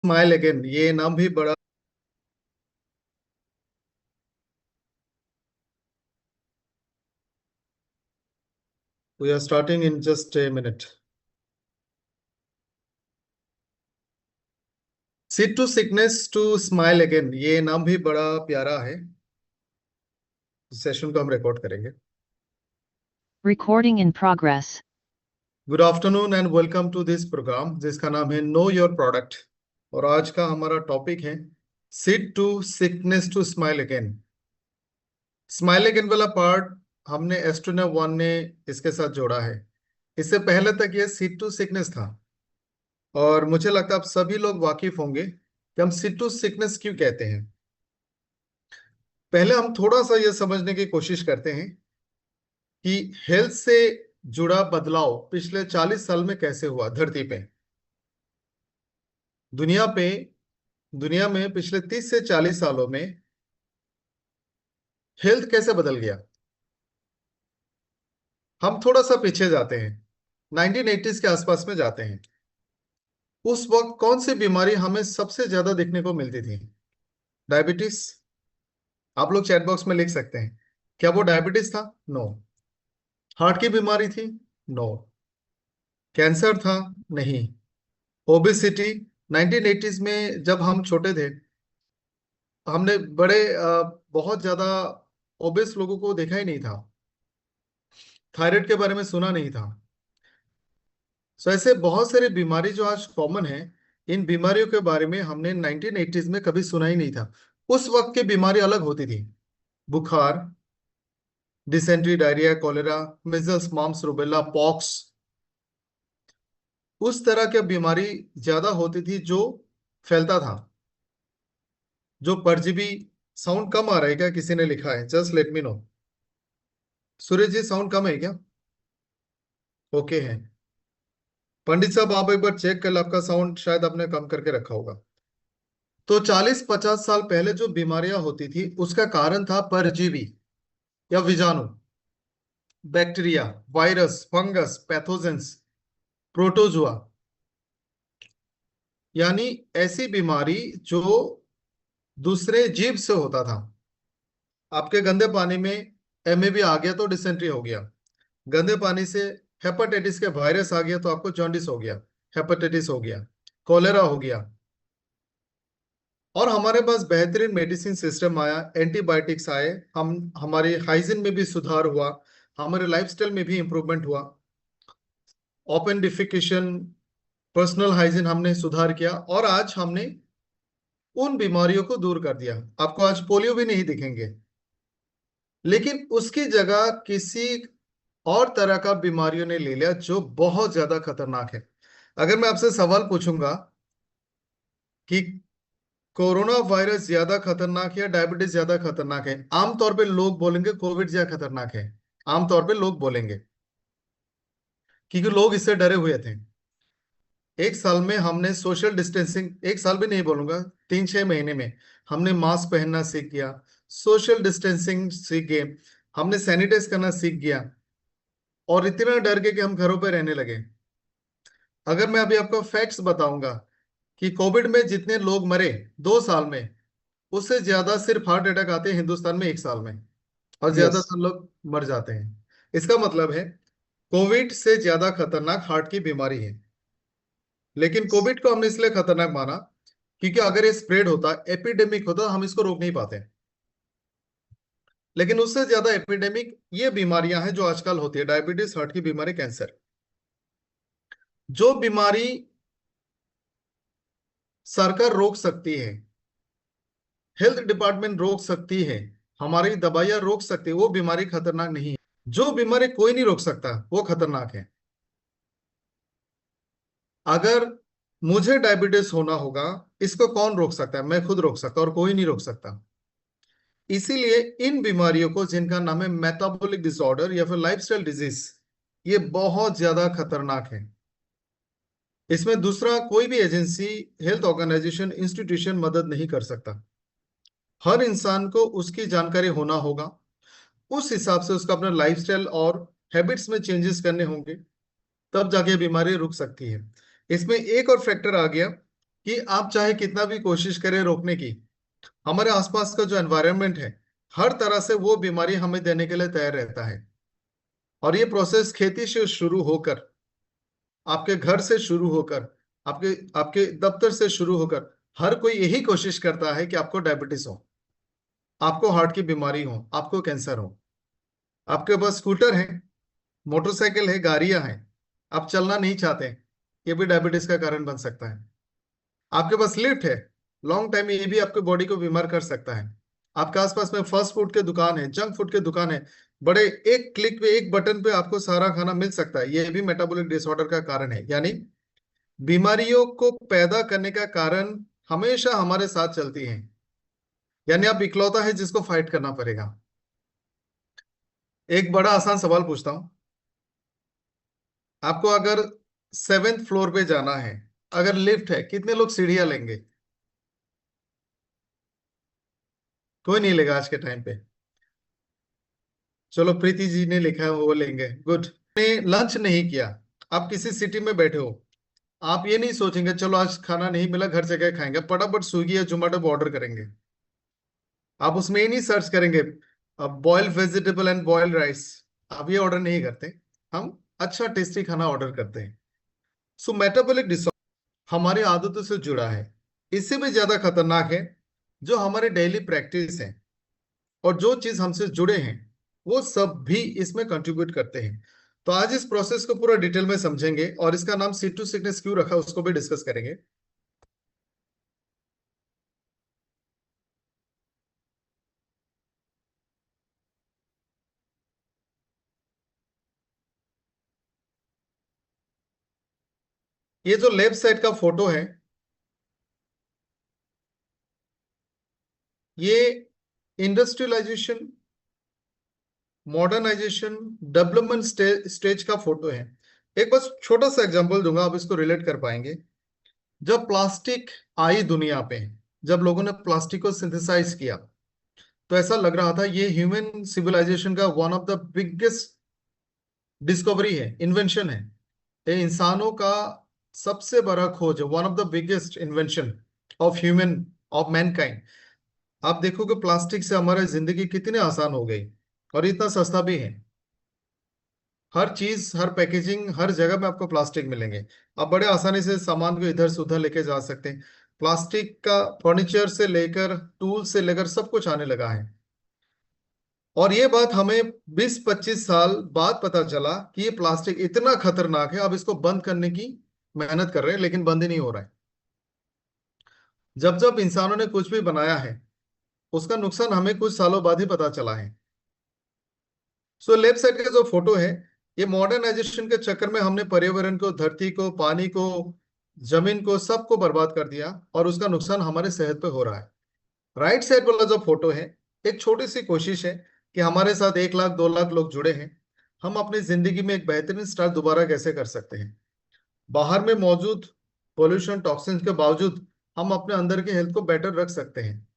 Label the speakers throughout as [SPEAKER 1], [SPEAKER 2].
[SPEAKER 1] Smile again ये नाम भी बड़ा। We are starting in just a minute. Sit to sickness to smile again ये नाम भी बड़ा प्यारा है। सेशन को हम रिकॉर्ड करेंगे।
[SPEAKER 2] Recording in progress.
[SPEAKER 1] Good afternoon and welcome to this programme जिसका नाम है नो योर प्रोडक्ट। और आज का हमारा टॉपिक है sit to sickness to smile again. Smile again वाला पार्ट हमने एस्ट्रोनॉट वन ने इसके साथ जोड़ा है। इससे पहले तक ये सिट टू सिकनेस था। और मुझे लगता है आप सभी लोग वाकिफ होंगे कि हम सिट टू सिकनेस क्यों कहते हैं। पहले हम थोड़ा सा ये समझने की कोशिश करते हैं कि हेल्थ से जुड़ा बदलाव पिछले 40 साल में कैसे हुआ धरती पे। दुनिया पे दुनिया में पिछले 30 से 40 सालों में हेल्थ कैसे बदल गया। हम थोड़ा सा पीछे जाते हैं, 1980s के आसपास में जाते हैं। उस वक्त कौन सी बीमारी हमें सबसे ज्यादा देखने को मिलती थी? डायबिटीज। आप लोग चैट बॉक्स में लिख सकते हैं, क्या वो डायबिटीज था? नो। हार्ट की बीमारी थी? नो। कैंसर था? नहीं। ओबेसिटी। 1980s में जब हम छोटे थे हमने बहुत ज्यादा ओबेस लोगों को देखा ही नहीं था। थायराइड के बारे में सुना नहीं था। सो ऐसे बहुत सारी बीमारी जो आज कॉमन है, इन बीमारियों के बारे में हमने 1980s में कभी सुना ही नहीं था। उस वक्त की बीमारी अलग होती थी। बुखार, dysentery, diarrhoea, cholera, measles, mumps, rubella, pox, उस तरह की बीमारी ज्यादा होती थी जो फैलता था, जो परजीवी। साउंड कम आ रहा है क्या? किसी ने लिखा है, जस्ट लेट मी नो। सूरज जी साउंड कम है क्या? ओके है। पंडित साहब आप एक बार चेक कर, आपका साउंड शायद आपने कम करके रखा होगा। तो 40-50 साल पहले जो बीमारियां होती थी उसका कारण था परजीवी या विजाणु, bacteria, virus, fungus, pathogens, protozoa. यानी ऐसी बीमारी जो दूसरे जीव से होता था। आपके गंदे पानी में एमएबी आ गया तो डिसेंट्री हो गया। गंदे पानी से हेपेटाइटिस के वायरस आ गया तो आपको जॉन्डिस हो गया, हेपेटाइटिस हो गया, कोलेरा हो गया। और हमारे पास बेहतरीन मेडिसिन सिस्टम आया, एंटीबायोटिक्स आए, हम हमारे हाइजीन में भी सुधार हुआ, हमारे लाइफस्टाइल में भी इंप्रूवमेंट हुआ। ओपन डिफिकेशन, पर्सनल हाइजीन हमने सुधार किया और आज हमने उन बीमारियों को दूर कर दिया। आपको आज पोलियो भी नहीं दिखेंगे, लेकिन उसकी जगह किसी और तरह का बीमारियों ने ले लिया जो बहुत ज्यादा खतरनाक है। अगर मैं आपसे सवाल पूछूंगा कि कोरोना वायरस ज्यादा खतरनाक है या डायबिटीज ज्यादा खतरनाक है, आमतौर पे लोग बोलेंगे कोविड ज्यादा खतरनाक है। आमतौर पे लोग बोलेंगे क्योंकि लोग इससे डरे हुए थे। एक साल में हमने सोशल डिस्टेंसिंग, एक साल भी नहीं बोलूंगा, 3-6 महीने में हमने मास्क पहनना सीख गया, सोशल डिस्टेंसिंग सीख गए, हमने सैनिटाइज करना सीख गया और इतना डर गए कि हम घरों पे रहने लगे। अगर मैं अभी आपको फैक्ट्स बताऊंगा कि कोविड में जितने लोग मरे 2 साल में, उससे ज्यादा सिर्फ हार्ट अटैक आते हैं हिंदुस्तान में 1 साल में, और
[SPEAKER 3] यस।
[SPEAKER 1] ज्यादातर लोग मर जाते हैं। इसका मतलब है कोविड से ज्यादा खतरनाक हार्ट की बीमारी है। लेकिन कोविड को हमने इसलिए खतरनाक माना क्योंकि अगर ये स्प्रेड होता, एपिडेमिक होता, हम इसको रोक नहीं पाते। लेकिन उससे ज्यादा एपिडेमिक ये बीमारियां हैं जो आजकल होती है, डायबिटीज, हार्ट की बीमारी, कैंसर। जो बीमारी सरकार रोक सकती है, हेल्थ डिपार्टमेंट रोक सकती है, हमारी दवाइयां रोक सकती है, वो बीमारी खतरनाक नहीं है। जो बीमारी कोई नहीं रोक सकता वो खतरनाक है। अगर मुझे डायबिटीज होना होगा, इसको कौन रोक सकता है? मैं खुद रोक सकता और कोई नहीं रोक सकता। इसीलिए इन बीमारियों को, जिनका नाम है मेटाबॉलिक डिसऑर्डर या फिर लाइफस्टाइल डिजीज, ये बहुत ज्यादा खतरनाक है। इसमें दूसरा कोई भी एजेंसी, हेल्थ ऑर्गेनाइजेशन, इंस्टीट्यूशन मदद नहीं कर सकता। हर इंसान को उसकी जानकारी होना होगा, उस हिसाब से उसका अपना लाइफस्टाइल और हैबिट्स में चेंजेस करने होंगे, तब जाके बीमारी रुक सकती है। इसमें एक और फैक्टर आ गया कि आप चाहे कितना भी कोशिश करें रोकने की, हमारे आसपास का जो एनवायरनमेंट है हर तरह से वो बीमारी हमें देने के लिए तैयार रहता है। और ये प्रोसेस खेती से शुरू होकर, आपके घर से शुरू होकर, आपके आपके दफ्तर से शुरू होकर, हर कोई यही कोशिश करता है कि आपको डायबिटीज हो, आपको हार्ट की बीमारी हो, आपको कैंसर हो। आपके पास स्कूटर है, मोटरसाइकिल है, गाड़ियां हैं, आप चलना नहीं चाहते, ये भी डायबिटीज का कारण बन सकता है। आपके पास लिफ्ट है, लॉन्ग टाइम में ये भी आपके बॉडी को बीमार कर सकता है। आपके आसपास में फास्ट फूड के दुकान है, जंक फूड के दुकान है, बड़े एक क्लिक पे, एक बटन पे आपको सारा खाना मिल सकता है, ये भी मेटाबॉलिक डिसऑर्डर का कारण है। यानी बीमारियों को पैदा करने का कारण हमेशा हमारे साथ चलती है। यानी आप इकलौता है जिसको फाइट करना पड़ेगा। एक बड़ा आसान सवाल पूछता हूं, आपको अगर 7th फ्लोर पे जाना है, अगर लिफ्ट है, कितने लोग सीढ़ियां लेंगे? कोई नहीं लेगा आज के टाइम पे। चलो प्रीति जी ने लिखा है वो लेंगे, गुड। ने लंच नहीं किया, आप किसी सिटी में बैठे हो, आप ये नहीं सोचेंगे चलो आज खाना नहीं मिला घर से क्या खाएंगे, फटाफट स्विगी या जोमेटो पे ऑर्डर करेंगे। आप उसमें ही नहीं सर्च करेंगे boiled vegetable and boiled rice, आप ये ऑर्डर नहीं करते। हम अच्छा टेस्टी खाना ऑर्डर करते हैं। सो मेटाबॉलिक डिसऑर्डर हमारी आदतों से जुड़ा है, इससे भी ज्यादा खतरनाक है जो हमारे डेली प्रैक्टिस है, और जो चीज हमसे जुड़े हैं वो सब भी इसमें कंट्रीब्यूट करते हैं। तो आज इस प्रोसेस को पूरा डिटेल में समझेंगे, और इसका नाम सीट टू सिकनेस क्यों रखा उसको भी डिस्कस करेंगे। ये जो लेफ्ट साइड का फोटो है, ये इंडस्ट्रियलाइजेशन, मॉडर्नाइजेशन, डेवलपमेंट स्टेज का फोटो है। एक बस छोटा सा एग्जांपल दूंगा, आप इसको रिलेट कर पाएंगे। जब प्लास्टिक आई दुनिया पे, जब लोगों ने प्लास्टिक को सिंथेसाइज किया, तो ऐसा लग रहा था ये ह्यूमन सिविलाइजेशन का one of the biggest discovery है, इन्वेंशन है। ये इंसानों का सबसे बड़ा खोज है, one of the biggest invention of human, of Mankind. आप देखोगे प्लास्टिक से हमारी जिंदगी कितनी आसान हो गई, और इतना सस्ता भी है। हर चीज, हर पैकेजिंग, हर जगह में आपको प्लास्टिक मिलेंगे। आप बड़े आसानी से सामान को इधर से उधर लेके जा सकते हैं। प्लास्टिक का फर्नीचर से लेकर टूल से लेकर सब कुछ आने लगा है। और ये बात हमें 20-25 साल बाद पता चला कि ये प्लास्टिक इतना खतरनाक है, अब इसको बंद करने की मेहनत कर रहे हैं, लेकिन बंद ही नहीं हो रहा है। जब जब इंसानों ने कुछ भी बनाया है, उसका नुकसान हमें कुछ सालों बाद ही पता चला है। सो लेफ्ट साइड का जो फोटो है, ये मॉडर्नाइजेशन के चक्कर में हमने पर्यावरण को, धरती को, पानी को, जमीन को, सबको बर्बाद कर दिया, और उसका नुकसान हमारे सेहत पे हो रहा है। राइट साइड वाला जो फोटो है, एक छोटी सी कोशिश है कि हमारे साथ 1 लाख 2 लाख लोग जुड़े हैं। हम अपनी जिंदगी में एक बेहतरीन स्टार्ट दोबारा कैसे कर सकते हैं। बाहर में मौजूद पोल्यूशन, टॉक्सिन्स के बावजूद हम अपने अंदर की हेल्थ को बेटर रख सकते हैं।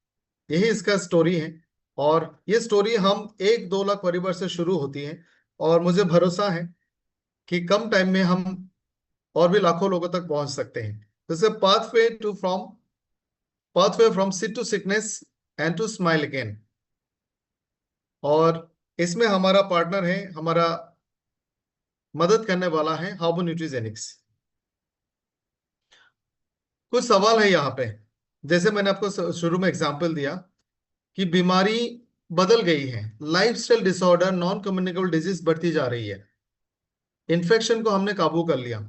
[SPEAKER 1] यही इसका स्टोरी है। और ये स्टोरी हम 1-2 लाख परिवार से शुरू होती है, और मुझे भरोसा है कि कम टाइम में हम और भी लाखों लोगों तक पहुंच सकते हैं। जैसे pathway from sick to sickness and to smile again. और इसमें हमारा पार्टनर है, हमारा मदद करने वाला है हार्बो न्यूट्रीजेनिक्स। कुछ सवाल है यहाँ पे, जैसे मैंने आपको शुरू में एग्जांपल दिया कि बीमारी बदल गई है, lifestyle disorder, non communicable disease बढ़ती जा रही है, इन्फेक्शन को हमने काबू कर लिया।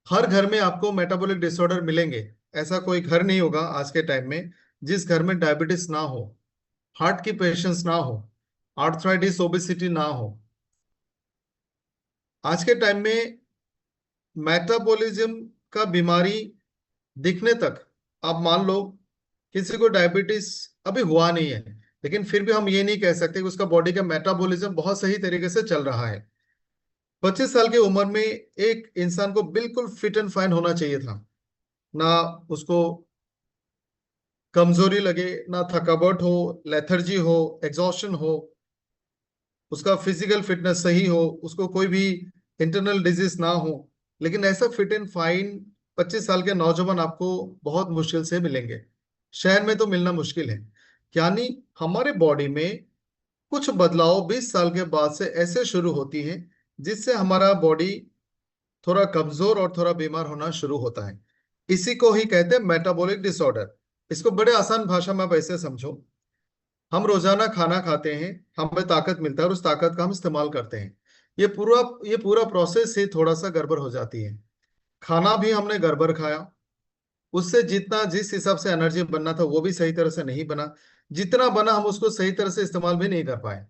[SPEAKER 1] हर घर में आपको मेटाबॉलिक डिसऑर्डर मिलेंगे, ऐसा कोई घर नहीं होगा आज के टाइम में जिस घर में डायबिटीज ना हो, हार्ट की पेशेंट्स ना हो, आर्थराइटिस, ओबेसिटी ना हो। आज के टाइम में मेटाबॉलिज्म का बीमारी दिखने तक, आप मान लो किसी को डायबिटीज अभी हुआ नहीं है, लेकिन फिर भी हम ये नहीं कह सकते कि उसका बॉडी का मेटाबॉलिज्म बहुत सही तरीके से चल रहा है। 25 साल की उम्र में एक इंसान को बिल्कुल फिट एंड फाइन होना चाहिए था, ना उसको कमजोरी लगे, ना थकावट हो, लेथर्जी हो, एग्जॉस्शन हो, उसका फिजिकल फिटनेस सही हो, उसको कोई भी इंटरनल डिजीज ना हो। लेकिन ऐसा फिट एंड फाइन 25 साल के नौजवान आपको बहुत मुश्किल से मिलेंगे, शहर में तो मिलना मुश्किल है। यानी हमारे बॉडी में कुछ बदलाव 20 साल के बाद से ऐसे शुरू होती है जिससे हमारा बॉडी थोड़ा कमजोर और थोड़ा बीमार होना शुरू होता है। इसी को ही कहते हैं मेटाबॉलिक डिसऑर्डर। इसको बड़े आसान भाषा में आप ऐसे समझो, हम रोजाना खाना खाते हैं, हमें ताकत मिलता है और उस ताकत का हम इस्तेमाल करते हैं। ये पूरा प्रोसेस ही थोड़ा सा गड़बड़ हो जाती है। खाना भी हमने गड़बड़ खाया, उससे जितना जिस हिसाब से एनर्जी बनना था वो भी सही तरह से नहीं बना, जितना बना हम उसको सही तरह से इस्तेमाल भी नहीं कर पाए,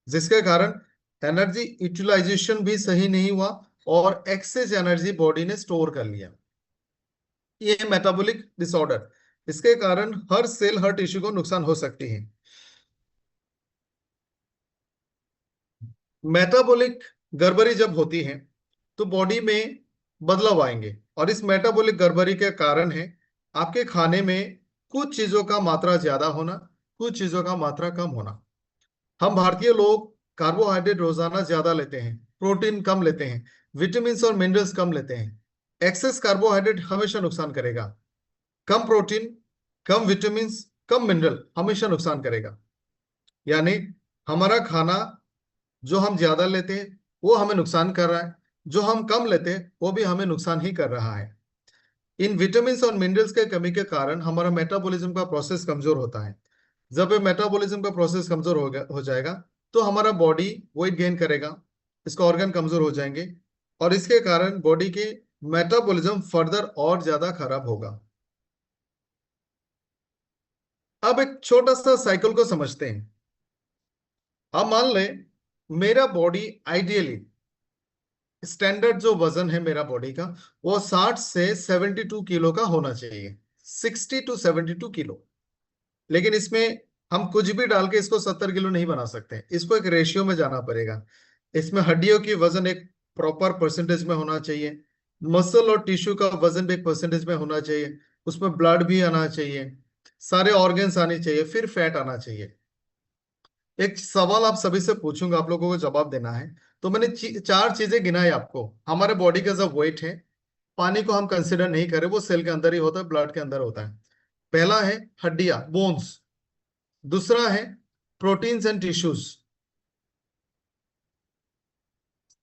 [SPEAKER 1] जिसके कारण एनर्जी यूटिलाइजेशन भी सही नहीं हुआ और एक्सेस एनर्जी बॉडी ने स्टोर कर लिया। ये मेटाबॉलिक डिसऑर्डर, इसके कारण हर सेल हर टिश्यू को नुकसान हो सकती है। मेटाबॉलिक गड़बड़ी जब होती है तो बॉडी में बदलाव आएंगे, और इस मेटाबॉलिक गड़बड़ी के कारण है आपके खाने में कुछ चीजों का मात्रा ज्यादा होना, कुछ चीजों का मात्रा कम होना। हम भारतीय लोग कार्बोहाइड्रेट रोजाना ज्यादा लेते हैं, प्रोटीन कम लेते हैं, विटामिन और मिनरल्स कम लेते हैं। एक्सेस कार्बोहाइड्रेट हमेशा नुकसान करेगा, कम प्रोटीन, कम विटामिन, कम मिनरल हमेशा नुकसान करेगा। यानी हमारा खाना जो हम ज्यादा लेते हैं वो हमें नुकसान कर रहा है, जो हम कम लेते हैं वो भी हमें नुकसान ही कर रहा है। इन विटामिन और मिनरल्स के कमी के कारण हमारा मेटाबॉलिज्म का प्रोसेस कमजोर होता है। जब ये मेटाबॉलिज्म का प्रोसेस कमजोर हो जाएगा तो हमारा बॉडी वेट गेन करेगा, इसका ऑर्गन कमजोर हो जाएंगे, और इसके कारण बॉडी के मेटाबॉलिज्म फर्दर और ज्यादा खराब होगा। अब एक छोटा सा साइकिल को समझते हैं। अब मान लें मेरा बॉडी आइडियली स्टैंडर्ड जो वजन है मेरा बॉडी का वो 60 से 72 किलो का होना चाहिए, 60 to 72 किलो। लेकिन इसमें हम कुछ भी डाल के इसको 70 किलो नहीं बना सकते, इसको एक रेशियो में जाना पड़ेगा। इसमें हड्डियों की वजन एक प्रॉपर परसेंटेज में होना चाहिए, मसल और टिश्यू का वजन भी एक परसेंटेज में होना चाहिए, उसमें ब्लड भी आना चाहिए, सारे ऑर्गन्स आने चाहिए, फिर फैट आना चाहिए। एक सवाल आप सभी से पूछूंगा, आप लोगों को जवाब देना है। तो मैंने चार चीजें गिनाई आपको। हमारे बॉडी का जो वेट है, पानी को हम कंसिडर नहीं करें, वो सेल के अंदर ही होता है, ब्लड के अंदर होता है। पहला है हड्डियां, बोन्स। दूसरा है प्रोटीन्स एंड टिश्यूज।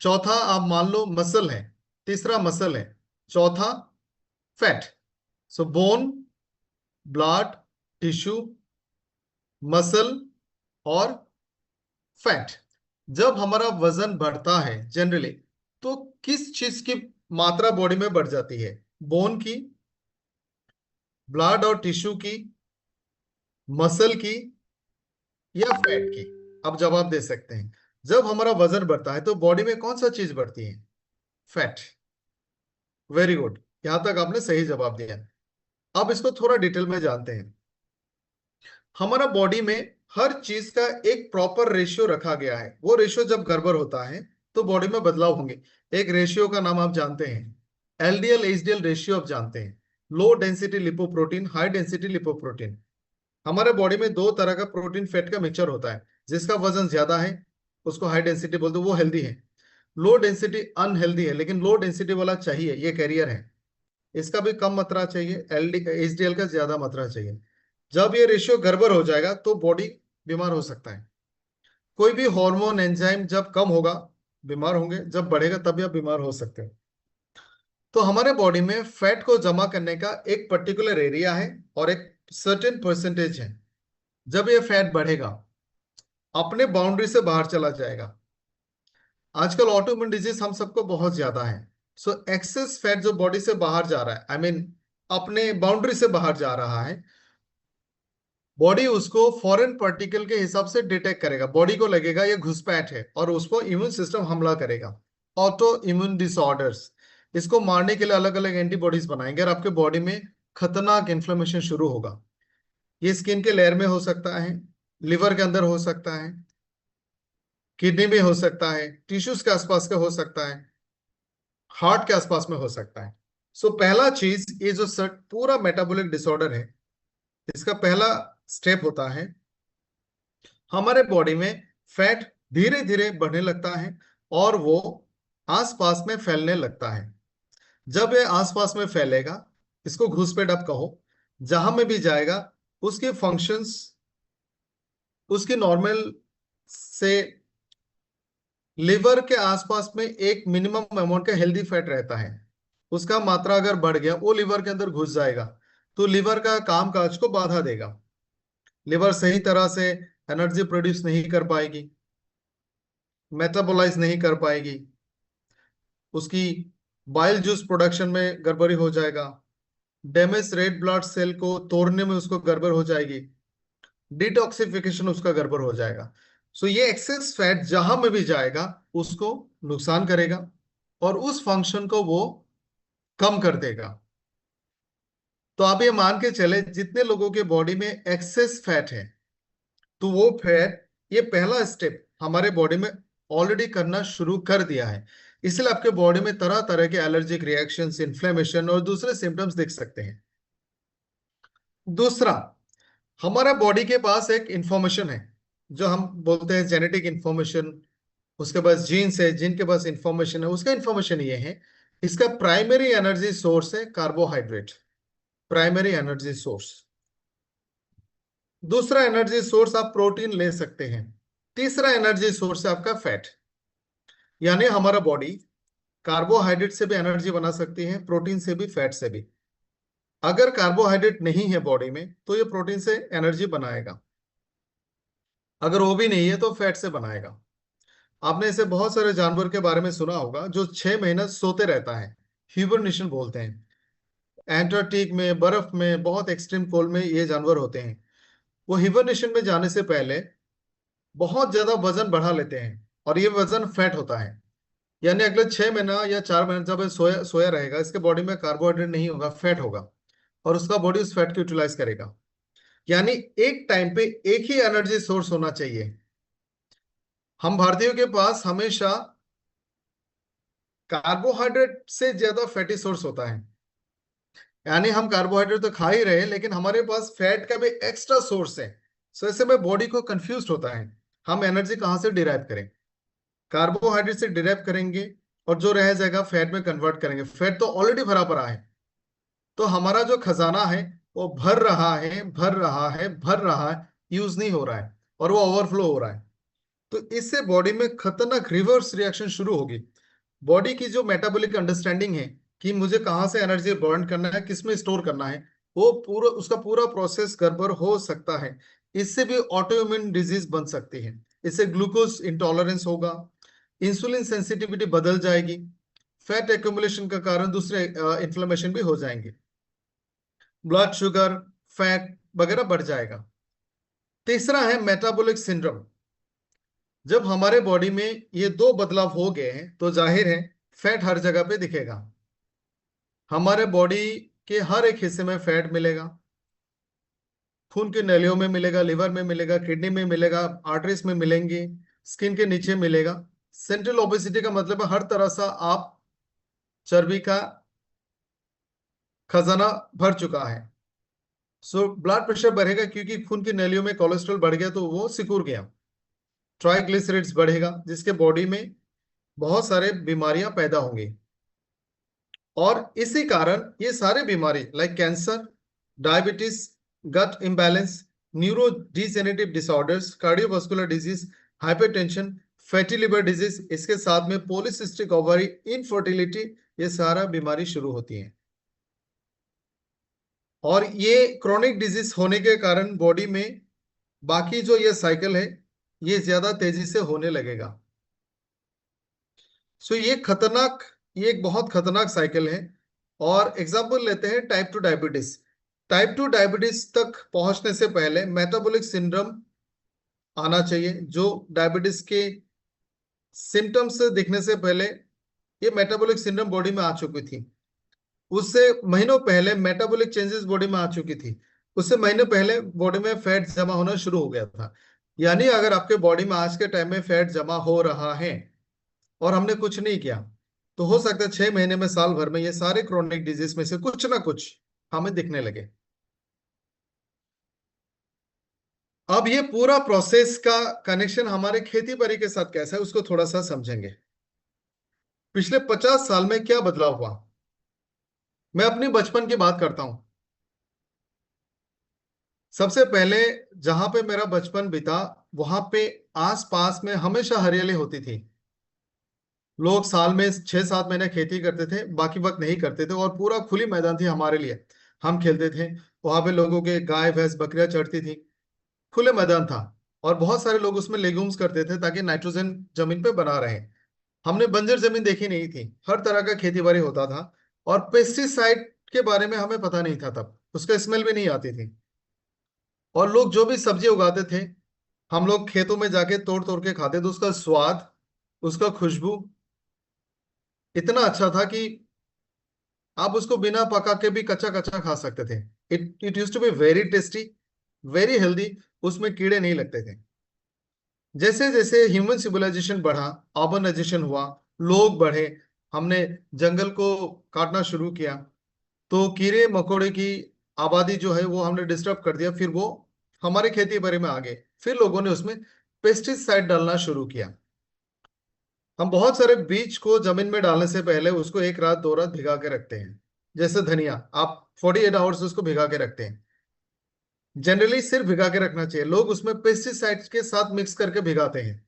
[SPEAKER 1] चौथा आप मान लो मसल है, तीसरा मसल है, चौथा फैट। सो बोन, ब्लड, टिश्यू, मसल और फैट। जब हमारा वजन बढ़ता है जनरली तो किस चीज की मात्रा बॉडी में बढ़ जाती है? बोन की, ब्लड और टिश्यू की, मसल की, या फैट की? आप जवाब दे सकते हैं। जब हमारा वजन बढ़ता है तो बॉडी में कौन सा चीज बढ़ती है? फैट। वेरी गुड, यहां तक आपने सही जवाब दिया। अब इसको थोड़ा डिटेल में जानते हैं। हमारा बॉडी में हर चीज का एक प्रॉपर रेशियो रखा गया है, वो रेशियो जब गड़बड़ होता है तो बॉडी में बदलाव होंगे। एक रेशियो का नाम आप जानते हैं, एलडीएल एचडीएल रेशियो आप जानते हैं, low density lipoprotein, high density lipoprotein. हमारे बॉडी में दो तरह का प्रोटीन फैट का मिक्सचर होता है। जिसका वजन ज्यादा है उसको हाई डेंसिटी बोलते हैं, वो हेल्दी है। लो डेंसिटी अनहेल्दी है, लेकिन लो डेंसिटी वाला चाहिए, ये कैरियर है। इसका भी कम मात्रा चाहिए, एलडी एचडीएल का ज्यादा मात्रा चाहिए। जब ये रेशियो गड़बड़ हो जाएगा तो बॉडी बीमार हो सकता है। कोई भी हार्मोन एंजाइम जब कम होगा बीमार होंगे, जब बढ़ेगा तभी आप बीमार हो सकते हैं। तो हमारे बॉडी में फैट को जमा करने का एक पर्टिकुलर एरिया है और एक सर्टेन परसेंटेज है। जब ये फैट बढ़ेगा अपने बाउंड्री से बाहर चला जाएगा। आजकल ऑटोइम्यून डिजीज हम सबको बहुत ज्यादा है। सो एक्सेस फैट जो बॉडी से बाहर जा रहा है, आई मीन अपने बाउंड्री से बाहर जा रहा है, बॉडी उसको फॉरेन पार्टिकल के हिसाब से डिटेक्ट करेगा। बॉडी को लगेगा ये घुसपैठ है और उसको इम्यून सिस्टम हमला करेगा। ऑटो इम्यून डिसऑर्डर्स, इसको मारने के लिए अलग अलग एंटीबॉडीज बनाएंगे और आपके बॉडी में खतरनाक इन्फ्लेमेशन शुरू होगा। ये स्किन के लेयर में हो सकता है, लिवर के अंदर हो सकता है, किडनी में हो सकता है, टिश्यूज के आसपास का हो सकता है, हार्ट के आसपास में हो सकता है। सो पहला चीज, ये जो पूरा मेटाबॉलिक डिसऑर्डर है, इसका पहला स्टेप होता है हमारे बॉडी में फैट धीरे धीरे बढ़ने लगता है और वो आसपास में फैलने लगता है। जब ये आसपास में फैलेगा, इसको घुसपैठ आप कहो, जहां में भी जाएगा उसके फंक्शंस, उसके नॉर्मल से लिवर के आसपास में एक मिनिमम अमाउंट का हेल्दी फैट रहता है। उसका मात्रा अगर बढ़ गया, वो लिवर के अंदर घुस जाएगा, तो लिवर का कामकाज को बाधा देगा। लिवर सही तरह से एनर्जी प्रोड्यूस नहीं कर पाएगी, मेटाबोलाइज नहीं कर पाएगी, उसकी बाइल जूस प्रोडक्शन में गड़बड़ी हो जाएगा, डैमेज रेड ब्लड सेल को तोड़ने में उसको गड़बड़ हो जाएगी, डिटॉक्सिफिकेशन उसका गड़बड़ हो जाएगा। सो ये एक्सेस फैट जहां में भी जाएगा उसको नुकसान करेगा और उस फंक्शन को वो कम कर देगा। तो आप ये मान के चले, जितने लोगों के बॉडी में एक्सेस फैट है, तो वो फैट, ये पहला स्टेप हमारे बॉडी में ऑलरेडी करना शुरू कर दिया है। इसलिए आपके बॉडी में तरह तरह के एलर्जिक रिएक्शंस, इन्फ्लेमेशन और दूसरे सिम्टम्स दिख सकते हैं। दूसरा, हमारा बॉडी के पास एक इंफॉर्मेशन है जो हम बोलते हैं जेनेटिक इंफॉर्मेशन। उसके पास जीन्स है, जिनके पास इंफॉर्मेशन है, उसका इंफॉर्मेशन ये है, इसका प्राइमरी एनर्जी सोर्स है कार्बोहाइड्रेट, प्राइमरी एनर्जी सोर्स। दूसरा एनर्जी सोर्स आप प्रोटीन ले सकते हैं। तीसरा एनर्जी सोर्स है आपका फैट। यानी हमारा बॉडी कार्बोहाइड्रेट से भी एनर्जी बना सकती है, प्रोटीन से भी, फैट से भी। अगर कार्बोहाइड्रेट नहीं है बॉडी में तो ये प्रोटीन से एनर्जी बनाएगा, अगर वो भी नहीं है तो फैट से बनाएगा। आपने ऐसे बहुत सारे जानवर के बारे में सुना होगा जो 6 महीना सोते रहता है, हिबरनेशन बोलते हैं। एंटार्क्टिक में, बर्फ में, बहुत एक्सट्रीम कोल्ड में ये जानवर होते हैं। वो हिबरनेशन में जाने से पहले बहुत ज्यादा वजन बढ़ा लेते हैं और ये वजन फैट होता है। यानी अगले 6 महीना या 4 महीना जब ये सोया सोया रहेगा, इसके बॉडी में कार्बोहाइड्रेट नहीं होगा, फैट होगा, और उसका बॉडी उस फैट को यूटिलाइज करेगा। यानी एक टाइम पे एक ही एनर्जी सोर्स होना चाहिए। हम भारतीयों के पास हमेशा कार्बोहाइड्रेट से ज्यादा फैटी सोर्स होता है। यानी हम कार्बोहाइड्रेट तो खा ही रहे हैं, लेकिन हमारे पास फैट का भी एक्स्ट्रा सोर्स है। सो ऐसे में बॉडी को कंफ्यूज होता है, हम एनर्जी कहाँ से डिराइव करें। कार्बोहाइड्रेट से डिराइव करेंगे और जो रह जाएगा फैट में कन्वर्ट करेंगे। फैट तो ऑलरेडी भरा पड़ा है, तो हमारा जो खजाना है वो भर रहा है, भर रहा है, भर रहा है, यूज नहीं हो रहा है और वो ओवरफ्लो हो रहा है। तो इससे बॉडी में खतरनाक रिवर्स रिएक्शन शुरू होगी। बॉडी की जो मेटाबॉलिक अंडरस्टैंडिंग है कि मुझे कहाँ से एनर्जी बर्न करना है, किस में स्टोर करना है, वो पूरा, उसका पूरा प्रोसेस गड़बड़ हो सकता है। इससे भी ऑटोइम्यून डिजीज बन सकती है। इससे ग्लूकोज इंटॉलरेंस होगा, इंसुलिन सेंसिटिविटी बदल जाएगी, फैट एक्यूमुलेशन का कारण दूसरे इन्फ्लेमेशन भी हो जाएंगे, ब्लड शुगर, फैट वगैरह बढ़ जाएगा। तीसरा है मेटाबॉलिक सिंड्रोम। जब हमारे बॉडी में ये दो बदलाव हो गए हैं तो जाहिर है फैट हर जगह पे दिखेगा। हमारे बॉडी के हर एक हिस्से में फैट मिलेगा, खून की नलियों में मिलेगा, लिवर में मिलेगा, किडनी में मिलेगा, आर्टरीज में मिलेंगे, स्किन के नीचे मिलेगा। सेंट्रल ओबेसिटी का मतलब है हर तरह से आप चर्बी का खजाना भर चुका है। सो ब्लड प्रेशर बढ़ेगा क्योंकि खून की नलियों में कोलेस्ट्रॉल बढ़ गया तो वो सिकुड़ गया। ट्राइग्लिसराइड्स बढ़ेगा जिसके बॉडी में बहुत सारे बीमारियां पैदा होंगी। और इसी कारण ये सारे बीमारी like cancer, diabetes, gut imbalance, neurodegenerative disorders, cardiovascular disease, hypertension, fatty liver disease, इसके साथ में पॉलीसिस्टिक ओवरी, इनफर्टिलिटी, ये सारा बीमारी शुरू होती है। और ये क्रोनिक डिजीज होने के कारण बॉडी में बाकी जो ये साइकिल है ये ज्यादा तेजी से होने लगेगा। सो ये एक बहुत खतरनाक साइकिल है। और एग्जांपल लेते हैं टाइप 2 डायबिटीज। टाइप 2 डायबिटीज तक पहुंचने से पहले मेटाबॉलिक सिंड्रोम आना चाहिए। जो डायबिटीज के सिम्टम्स दिखने से पहले ये मेटाबॉलिक सिंड्रोम बॉडी में आ चुकी थी। उससे महीनों पहले मेटाबॉलिक चेंजेस बॉडी में आ चुकी थी। उससे महीने पहले बॉडी में फैट जमा होना शुरू हो गया था। यानी अगर आपके बॉडी में आज के टाइम में फैट जमा हो रहा है और हमने कुछ नहीं किया, तो हो सकता है 6 महीने में, साल भर में ये सारे क्रोनिक डिजीज में से कुछ ना कुछ हमें दिखने लगे। अब ये पूरा प्रोसेस का कनेक्शन हमारे खेती बाड़ी के साथ कैसा है उसको थोड़ा सा समझेंगे। पिछले 50 साल में क्या बदलाव हुआ। मैं अपनी बचपन की बात करता हूँ। सबसे पहले जहां पे मेरा बचपन बीता, वहां पे आस पास में हमेशा हरियाली होती थी। लोग साल में 6-7 महीने खेती करते थे, बाकी वक्त नहीं करते थे, और पूरा खुली मैदान थी हमारे लिए। हम खेलते थे। वहां पे लोगों के गाय भैंस बकरियां चढ़ती थी। खुले मैदान था। और बहुत सारे लोग उसमें लेग्यूम्स करते थे ताकि नाइट्रोजन जमीन पे बना रहे। हमने बंजर जमीन देखी नहीं थी। हर तरह का खेती बाड़ी होता था। और पेस्टिसाइड के बारे में हमें पता नहीं था तब, उसका स्मेल भी नहीं आती थी। और लोग जो भी सब्जी उगाते थे, हम लोग खेतों में जाके तोड़ तोड़ के खाते थे। उसका स्वाद, उसका खुशबू इतना अच्छा था कि आप उसको बिना पका के भी कच्चा कच्चा खा सकते थे। It it use to be very tasty, very healthy. उसमें कीड़े नहीं लगते थे। जैसे जैसे ह्यूमन सिविलाइजेशन बढ़ा, अर्बनाइजेशन हुआ, लोग बढ़े, हमने जंगल को काटना शुरू किया, तो कीड़े मकोड़े की आबादी जो है वो हमने डिस्टर्ब कर दिया। फिर वो हमारे खेती बाड़ी में आ गए। फिर लोगों ने उसमें पेस्टिसाइड डालना शुरू किया। हम बहुत सारे बीज को जमीन में डालने से पहले उसको 1 रात 2 रात भिगा के रखते हैं। जैसे धनिया, आप 48 आवर्स उसको भिगा के रखते हैं। जनरली सिर्फ भिगा के रखना चाहिए, लोग उसमें पेस्टिसाइड्स के साथ मिक्स करके भिगाते हैं।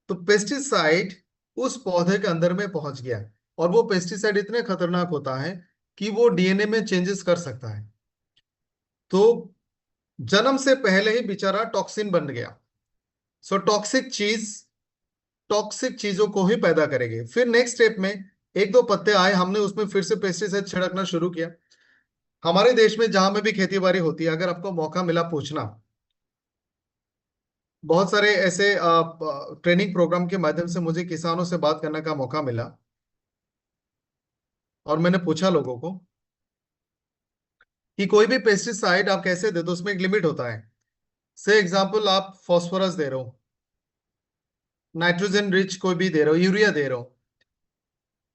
[SPEAKER 1] तो पेस्टिसाइड उस पौधे के अंदर में पहुंच गया। और वो पेस्टिसाइड इतने खतरनाक होता है कि वो डीएनए में चेंजेस कर सकता है। तो जन्म से पहले ही बेचारा टॉक्सिन बन गया। सो टॉक्सिक चीजों को ही पैदा करेगी। फिर नेक्स्ट स्टेप में 1-2 पत्ते आए, हमने उसमें फिर से पेस्टिसाइड छिड़कना शुरू किया। हमारे देश में जहां में भी खेती बाड़ी होती है, अगर आपको मौका मिला पूछना, बहुत सारे ऐसे ट्रेनिंग प्रोग्राम के माध्यम से मुझे किसानों से बात करने का मौका मिला। और मैंने पूछा लोगों को कि कोई भी पेस्टिसाइड आप कैसे दे दो, उसमें एक लिमिट होता है। से एग्जांपल, आप फास्फोरस दे रहे हो, नाइट्रोजन रिच कोई भी दे रहे हो, यूरिया दे रहे हो।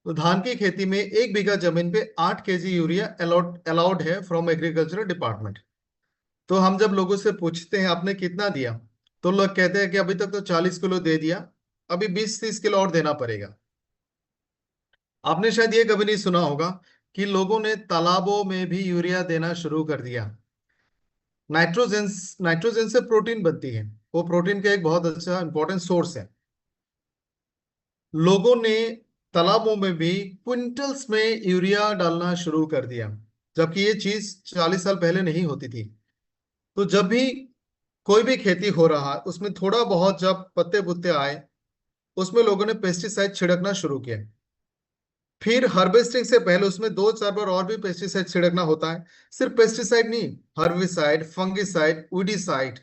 [SPEAKER 1] तो धान की खेती में 1 बीघा जमीन पे 8 kg यूरिया अलाउड अलाउड है फ्रॉम एग्रीकल्चरल डिपार्टमेंट। तो हम जब लोगों से पूछते हैं आपने कितना दिया, तो लोग कहते हैं कि अभी तक तो 40 किलो दे दिया, अभी 20-30 किलो और देना पड़ेगा। आपने शायद ये कभी नहीं सुना होगा कि लोगों ने तालाबों में भी यूरिया देना शुरू कर दिया। नाइट्रोजन नाइट्रोजन से प्रोटीन बनती है। वो प्रोटीन का एक बहुत अच्छा इंपॉर्टेंट सोर्स है। लोगों ने तालाबों में भी क्विंटल्स में यूरिया डालना शुरू कर दिया, जबकि ये चीज 40 साल पहले नहीं होती थी। तो जब भी कोई भी खेती हो रहा, उसमें थोड़ा बहुत जब पत्ते पुत्ते आए, उसमें लोगों ने पेस्टिसाइड छिड़कना शुरू किया। फिर हार्वेस्टिंग से पहले उसमें 2-4 बार और भी पेस्टिसाइड छिड़कना होता है। सिर्फ पेस्टिसाइड नहीं, हर्बिसाइड, फंगिसाइड, वीडिसाइड,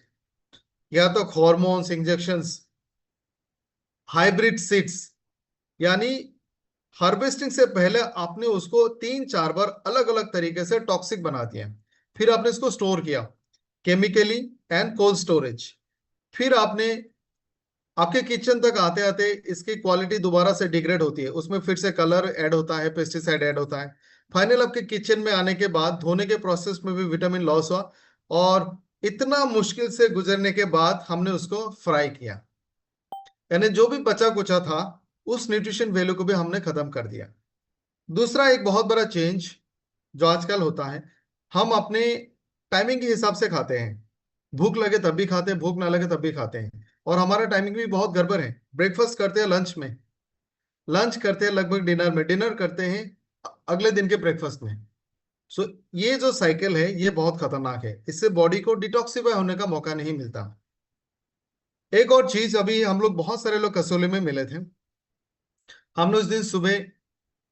[SPEAKER 1] या तो हॉर्मोन्स, इंजेक्शंस, हाइब्रिड सीड्स। यानी हार्वेस्टिंग से पहले आपने उसको 3-4 बार अलग अलग तरीके से टॉक्सिक बना दिया। फिर आपने इसको स्टोर किया केमिकली एंड कोल्ड स्टोरेज। फिर आपने, आपके किचन तक आते आते इसकी क्वालिटी दोबारा से डिग्रेड होती है, उसमें फिर से कलर ऐड होता है, पेस्टिसाइड ऐड होता है। फाइनल आपके किचन में आने के बाद धोने के प्रोसेस में भी विटामिन लॉस हुआ। और इतना मुश्किल से गुजरने के बाद हमने उसको फ्राई किया। यानी जो भी बचा कुचा था, उस न्यूट्रिशन वैल्यू को भी हमने खत्म कर दिया। दूसरा एक बहुत बड़ा चेंज जो आजकल होता है, हम अपने टाइमिंग के हिसाब से खाते हैं। भूख लगे तब भी खाते हैं, भूख ना लगे तब भी खाते हैं। और हमारा टाइमिंग भी बहुत गड़बड़ है। ब्रेकफास्ट करते हैं लंच में, लंच करते हैं लगभग डिनर में, डिनर करते हैं अगले दिन के ब्रेकफास्ट में। सो ये जो साइकिल है ये बहुत खतरनाक है, इससे बॉडी को डिटॉक्सिफाई होने का मौका नहीं मिलता। एक और चीज, अभी हम लोग बहुत सारे लोग कसोली में मिले थे। हमने उस दिन सुबह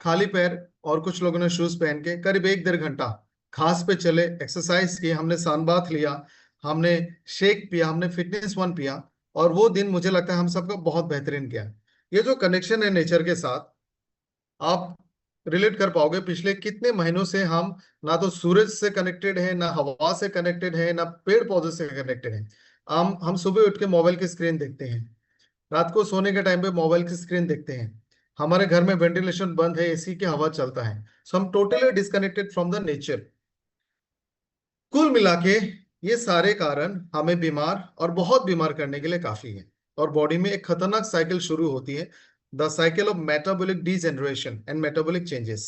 [SPEAKER 1] खाली पैर और कुछ लोगों ने शूज पहन के करीब 1-1.5 घंटा घास पे चले, एक्सरसाइज की, हमने सन बाथ लिया, हमने शेक पिया, हमने फिटनेस वन पिया। और वो दिन मुझे लगता है हम सबका बहुत बेहतरीन गया। ये जो कनेक्शन है नेचर के साथ, आप रिलेट कर पाओगे। पिछले कितने महीनों से हम ना तो सूरज से कनेक्टेड है, ना हवा से कनेक्टेड है, ना पेड़ पौधे से कनेक्टेड है। हम सुबह उठ के मोबाइल की स्क्रीन देखते हैं, रात को सोने के टाइम पे मोबाइल की स्क्रीन देखते हैं। हमारे घर में वेंटिलेशन बंद है, एसी की हवा चलता है। सो हम totally disconnected from the nature. कुल मिला के ये सारे कारण हमें बीमार और बहुत बीमार करने के लिए काफी है। और बॉडी में एक खतरनाक साइकिल शुरू होती है, the cycle of metabolic degeneration and metabolic changes.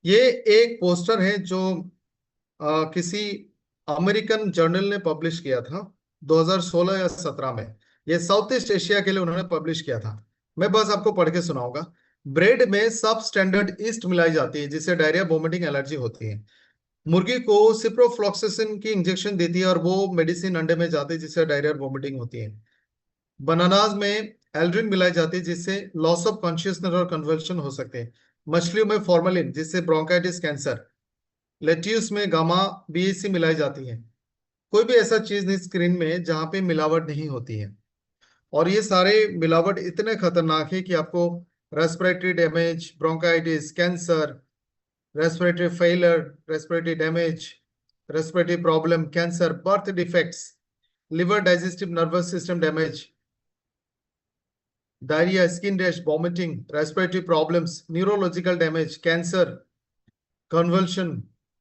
[SPEAKER 1] ये एक पोस्टर है जो किसी अमेरिकन जर्नल ने पब्लिश किया था 2016 या 17 में। ये साउथ ईस्ट एशिया के लिए उन्होंने पब्लिश किया था। मैं बस आपको पढ़ के सुनाऊंगा। ब्रेड में सब स्टैंडर्ड ईस्ट मिलाई जाती है जिससे डायरिया वोमिटिंग एलर्जी होती है। मुर्गी को सिप्रोफ्लॉक्सासिन की इंजेक्शन देती है और वो मेडिसिन अंडे में जाती है जिससे डायरिया वोमिटिंग होती है। बनानाज में एल्ड्रिन मिलाई जाती है जिससे लॉस ऑफ कॉन्शियसनेस और कन्वल्शन हो सकते हैं। मछलियों में फॉर्मेलिन जिससे ब्रोंकाइटिस कैंसर। लेट्यूस में गामा बीएसी मिलाई जाती है। कोई भी ऐसा चीज नहीं स्क्रीन में जहां पे मिलावट नहीं होती है। और ये सारे मिलावट इतने खतरनाक है कि आपको respiratory damage, bronchitis, cancer, respiratory failure, respiratory damage, respiratory problem, cancer, birth defects, liver digestive nervous system damage, diarrhoea, skin rash, vomiting, respiratory problems, neurological damage, cancer, convulsion,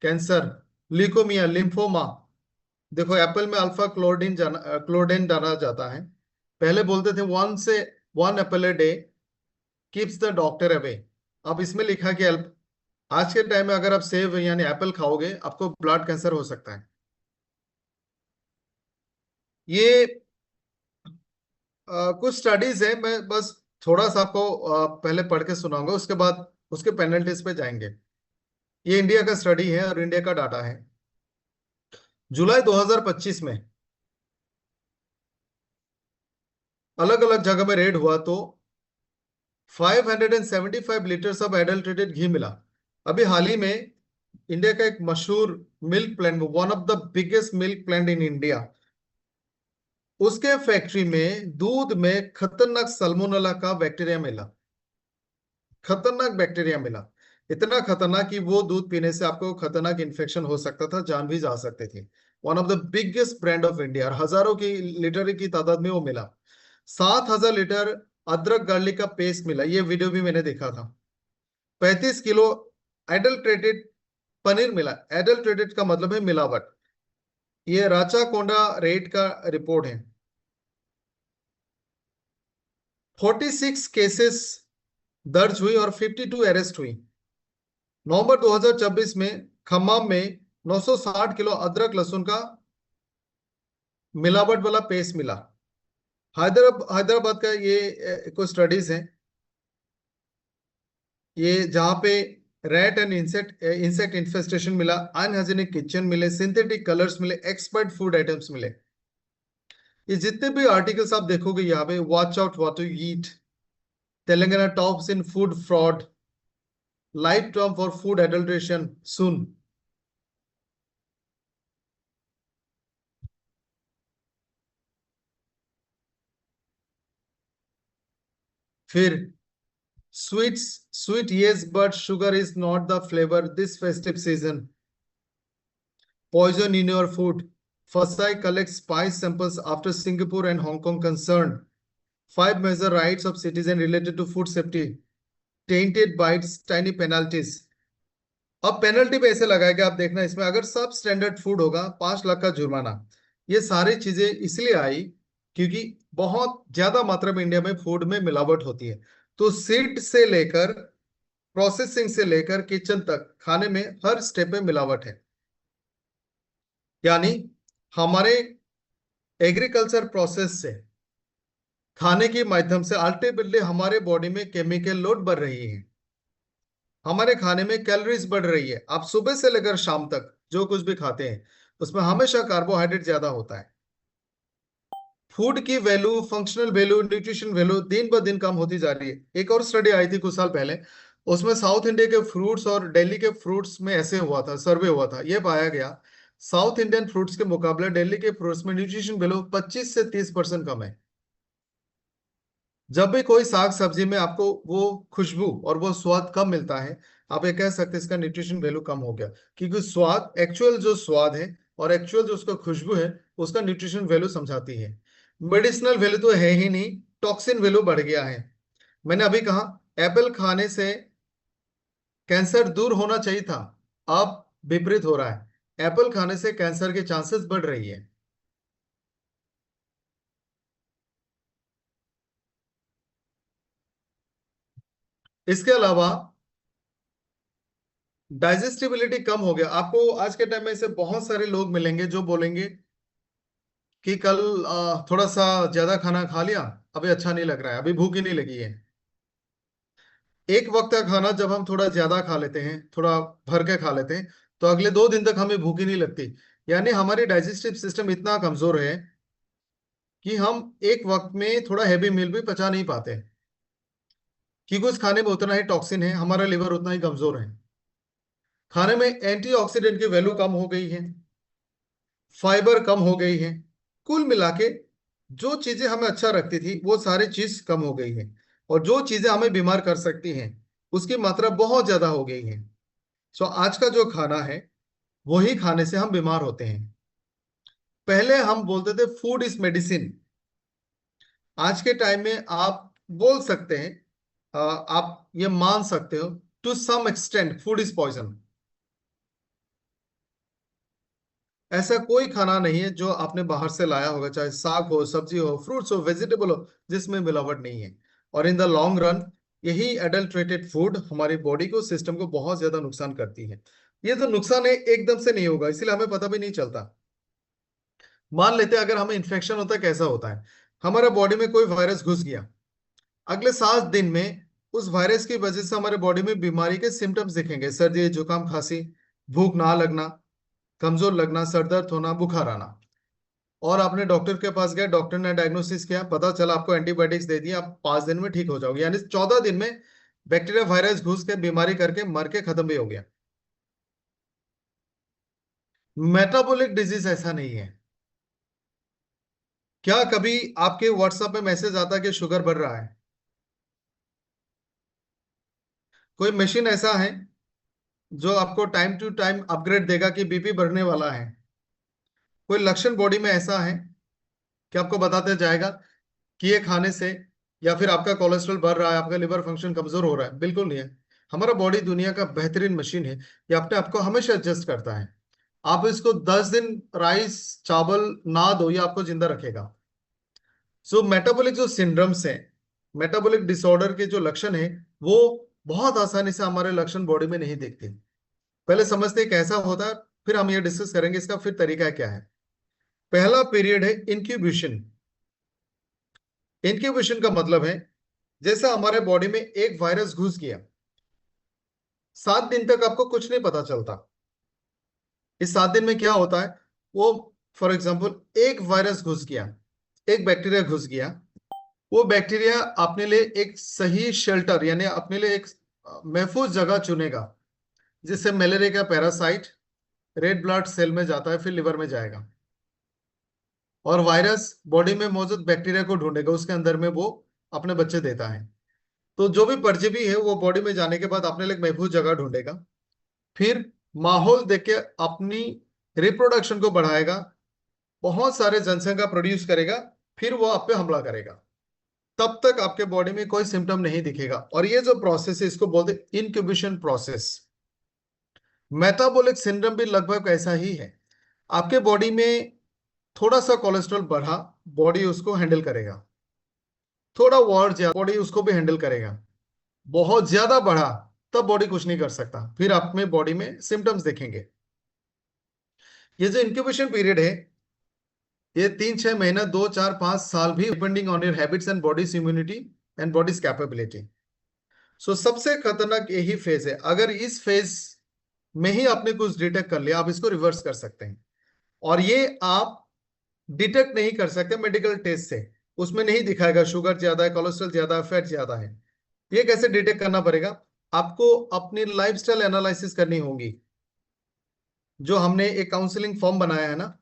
[SPEAKER 1] cancer, leukaemia, lymphoma. देखो apple में alpha chlorine डाला जाता है। पहले बोलते थे one apple a day keeps the doctor away. अब इसमें लिखा कि आज के टाइम में अगर आप सेब यानी एप्पल खाओगे आपको ब्लड कैंसर हो सकता है। ये कुछ स्टडीज है, मैं बस थोड़ा सा आपको पहले पढ़ के सुनाऊंगा, उसके बाद उसके पेनल्टीज पे जाएंगे। ये इंडिया का स्टडी है और इंडिया का डाटा है। जुलाई 2025 में अलग अलग जगह में रेड हुआ तो 575 लीटर्स ऑफ एडल्ट्रेटेड घी मिला। अभी हाल ही में इंडिया का एक मशहूर milk plant, one of the biggest milk plant in India, उसके फैक्ट्री में दूध में खतरनाक सल्मोनेला का बैक्टीरिया मिला। खतरनाक बैक्टीरिया मिला। इतना खतरनाक कि वो दूध पीने से आपको खतरनाक इन्फेक्शन हो सकता था, जान भी जा सकती थी। One of the biggest brand of India, और हजारों की लीटर की तादाद में वो मिला। 7,000 लीटर अदरक गार्लिक का पेस्ट मिला, ये वीडियो भी मैंने देखा था। 35 किलो एडल्ट्रेटेड पनीर मिला। एडल्ट्रेटेड का मतलब है मिलावट। ये राचा कोंडा रेट का रिपोर्ट है। 46 केसेस दर्ज हुई और 52 अरेस्ट हुई। नवंबर 2024 में खम्माम में 960 किलो अदरक लहसुन का मिलावट वाला पेस्ट मिला। हैदराबाद का ये कुछ स्टडीज हैं। ये जहाँ पे रैट एंड इंसेक्ट इन्फेस्टेशन मिला, अनहाइजीनिक किचन मिले, सिंथेटिक कलर्स मिले, एक्सपर्ट फूड आइटम्स मिले। ये जितने भी आर्टिकल्स आप देखोगे यहाँ पे, watch out what you eat, Telangana tops in food fraud, live term for food adulteration सुन। फिर sweet yes, but sugar is not the flavor this festive season. Poison in your food. FSI collects spice samples after Singapore and Hong Kong concerned. 5 major rights of citizen related to food safety. Tainted bites, tiny penalties. अब penalty पे ऐसे लगाएगा, आप देखना इसमें अगर सब standard food होगा 5 लाख का जुर्माना। ये सारी चीजें इसलिए आई क्योंकि बहुत ज्यादा मात्रा में इंडिया में फूड में मिलावट होती है। तो सीड से लेकर प्रोसेसिंग से लेकर किचन तक खाने में हर स्टेप में मिलावट है। यानी हमारे एग्रीकल्चर प्रोसेस से खाने के माध्यम से अल्टीमेटली हमारे बॉडी में केमिकल लोड बढ़ रही है। हमारे खाने में कैलोरीज बढ़ रही है। आप सुबह से लेकर शाम तक जो कुछ भी खाते हैं उसमें हमेशा कार्बोहाइड्रेट ज्यादा होता है। फूड की value, functional value, nutrition value दिन ब दिन कम होती जा रही है। एक और स्टडी आई थी कुछ साल पहले, उसमें साउथ इंडिया के फ्रूट्स और दिल्ली के फ्रूट्स में ऐसे हुआ था, सर्वे हुआ था, यह पाया गया साउथ इंडियन फ्रूट्स के मुकाबले दिल्ली के फ्रूट्स में न्यूट्रिशन वैल्यू 25 से 30% कम है। जब भी कोई साग सब्जी में आपको वो खुशबू और वो स्वाद कम मिलता है, आप ये कह सकते हैं इसका न्यूट्रिशन वैल्यू कम हो गया। क्योंकि स्वाद, एक्चुअल जो स्वाद है और एक्चुअल जो उसका खुशबू है, उसका न्यूट्रिशन वैल्यू समझाती है। मेडिसिनल वैल्यू तो है ही नहीं, टॉक्सिन वैल्यू बढ़ गया है। मैंने अभी कहा एप्पल खाने से कैंसर दूर होना चाहिए था, अब विपरीत हो रहा है। एप्पल खाने से कैंसर के चांसेस बढ़ रही है। इसके अलावा डाइजेस्टिबिलिटी कम हो गया। आपको आज के टाइम में ऐसे बहुत सारे लोग मिलेंगे जो बोलेंगे कि कल थोड़ा सा ज्यादा खाना खा लिया, अभी अच्छा नहीं लग रहा है, अभी भूख ही नहीं लगी है। एक वक्त का खाना जब हम थोड़ा ज्यादा खा लेते हैं, थोड़ा भर के खा लेते हैं, तो अगले 2 दिन तक हमें भूख ही नहीं लगती। यानी हमारी डाइजेस्टिव सिस्टम इतना कमजोर है कि हम एक वक्त में थोड़ा हैवी मील भी पचा नहीं पाते, क्योंकि उस खाने में उतना ही टॉक्सिन है, हमारा लिवर उतना ही कमजोर है। खाने में एंटीऑक्सीडेंट की वैल्यू कम हो गई है, फाइबर कम हो गई है। कुल मिला के जो चीजें हमें अच्छा रखती थी वो सारी चीज कम हो गई है, और जो चीजें हमें बीमार कर सकती हैं उसकी मात्रा बहुत ज्यादा हो गई है। सो आज का जो खाना है वही खाने से हम बीमार होते हैं। पहले हम बोलते थे फूड इज मेडिसिन। आज के टाइम में आप बोल सकते हैं, आप ये मान सकते हो to some extent food is poison. ऐसा कोई खाना नहीं है जो आपने बाहर से लाया होगा, चाहे साग हो, सब्जी हो, फ्रूट्स हो, वेजिटेबल हो, जिसमें मिलावट नहीं है। और इन द लॉन्ग रन यही एडल्ट्रेटेड फूड हमारी बॉडी को, सिस्टम को बहुत ज्यादा नुकसान करती है। ये जो नुकसान है एकदम से नहीं होगा, इसलिए हमें पता भी नहीं चलता। मान लेते हैं अगर हमें इन्फेक्शन होता है, कैसा होता है, हमारे बॉडी में कोई वायरस घुस गया, अगले 7 दिन में उस वायरस की वजह से हमारे बॉडी में बीमारी के सिम्टम्स दिखेंगे, सर्दी, जुकाम, खांसी, भूख ना लगना, कमजोर लगना, सर दर्द होना, बुखार आना। और आपने डॉक्टर के पास गए, डॉक्टर ने डायग्नोसिस किया, पता चला, आपको एंटीबायोटिक्स दे दिया, आप 5 दिन में ठीक हो जाओगे, यानी 14 दिन में बैक्टीरिया वायरस घुस के बीमारी करके मर के खत्म भी हो गया। मेटाबॉलिक डिजीज ऐसा नहीं है। क्या कभी आपके व्हाट्सएप में मैसेज आता है कि शुगर बढ़ रहा है? कोई मशीन ऐसा है जो आपको टाइम टू टाइम अपग्रेड देगा कि बीपी बढ़ने वाला है? कोई लक्षण बॉडी में ऐसा है कि आपको बताते जाएगा कि ये खाने से, या फिर आपका कोलेस्ट्रॉल बढ़ रहा है, आपका लिवर फंक्शन कमजोर हो रहा है? बिल्कुल नहीं है। हमारा बॉडी दुनिया का बेहतरीन मशीन है, ये अपने आप को हमेशा एडजस्ट करता है। आप इसको 10 दिन राइस चावल ना दो, ये आपको जिंदा रखेगा। सो मेटाबॉलिक जो सिंड्रोम्स है, मेटाबॉलिक डिसऑर्डर के जो लक्षण है, वो बहुत आसानी से हमारे लक्षण बॉडी में नहीं दिखते। पहले समझते हैं कैसा होता है, फिर हम ये डिस्कस करेंगे इसका फिर तरीका क्या है। पहला पीरियड है इंक्यूबेशन। इंक्यूबेशन का मतलब है जैसे हमारे बॉडी में एक वायरस घुस गया, 7 दिन तक आपको कुछ नहीं पता चलता। इस 7 दिन में क्या होता है, वो फॉर एग्जाम्पल एक वायरस घुस गया, एक बैक्टीरिया घुस गया, वो बैक्टीरिया अपने लिए एक सही शेल्टर, यानी अपने लिए एक महफूज जगह चुनेगा, जिससे मलेरिया का पैरासाइट रेड ब्लड सेल में जाता है, फिर लिवर में जाएगा, और वायरस बॉडी में मौजूद बैक्टीरिया को ढूंढेगा, उसके अंदर में वो अपने बच्चे देता है। तो जो भी परजीवी है वो बॉडी में जाने के बाद अपने लिए एक महफूज जगह ढूंढेगा, फिर माहौल देख के अपनी रिप्रोडक्शन को बढ़ाएगा, बहुत सारे जनसंख्या प्रोड्यूस करेगा, फिर वो आप पे हमला करेगा। तब तक आपके बॉडी में कोई सिम्टम नहीं दिखेगा, और ये जो प्रोसेस है इसको बोलते हैं इनक्यूबेशन प्रोसेस। मेटाबॉलिक सिंड्रोम भी लगभग ऐसा ही है। आपके बॉडी में थोड़ा सा कोलेस्ट्रॉल बढ़ा, बॉडी उसको हैंडल करेगा, थोड़ा और ज्यादा बॉडी उसको भी हैंडल करेगा, बहुत ज्यादा बढ़ा तब बॉडी कुछ नहीं कर सकता, फिर आप में बॉडी में सिम्टम्स देखेंगे। ये जो इंक्यूबेशन पीरियड है, ये 3-6 महीना, 2-4-5 साल भी, depending on your habits and body's immunity and body's capability. So सबसे खतरनाक यही फेज है। अगर इस फेज में ही आपने कुछ डिटेक्ट कर लिया, आप इसको रिवर्स कर सकते हैं। और ये आप डिटेक्ट नहीं कर सकते मेडिकल टेस्ट से, उसमें नहीं दिखाएगा शुगर ज्यादा है, कोलेस्ट्रॉल ज्यादा है, फैट ज्यादा है। ये कैसे डिटेक्ट करना पड़ेगा? आपको अपनी लाइफस्टाइल एनालिसिस करनी होगी। जो हमने एक काउंसलिंग फॉर्म बनाया है ना,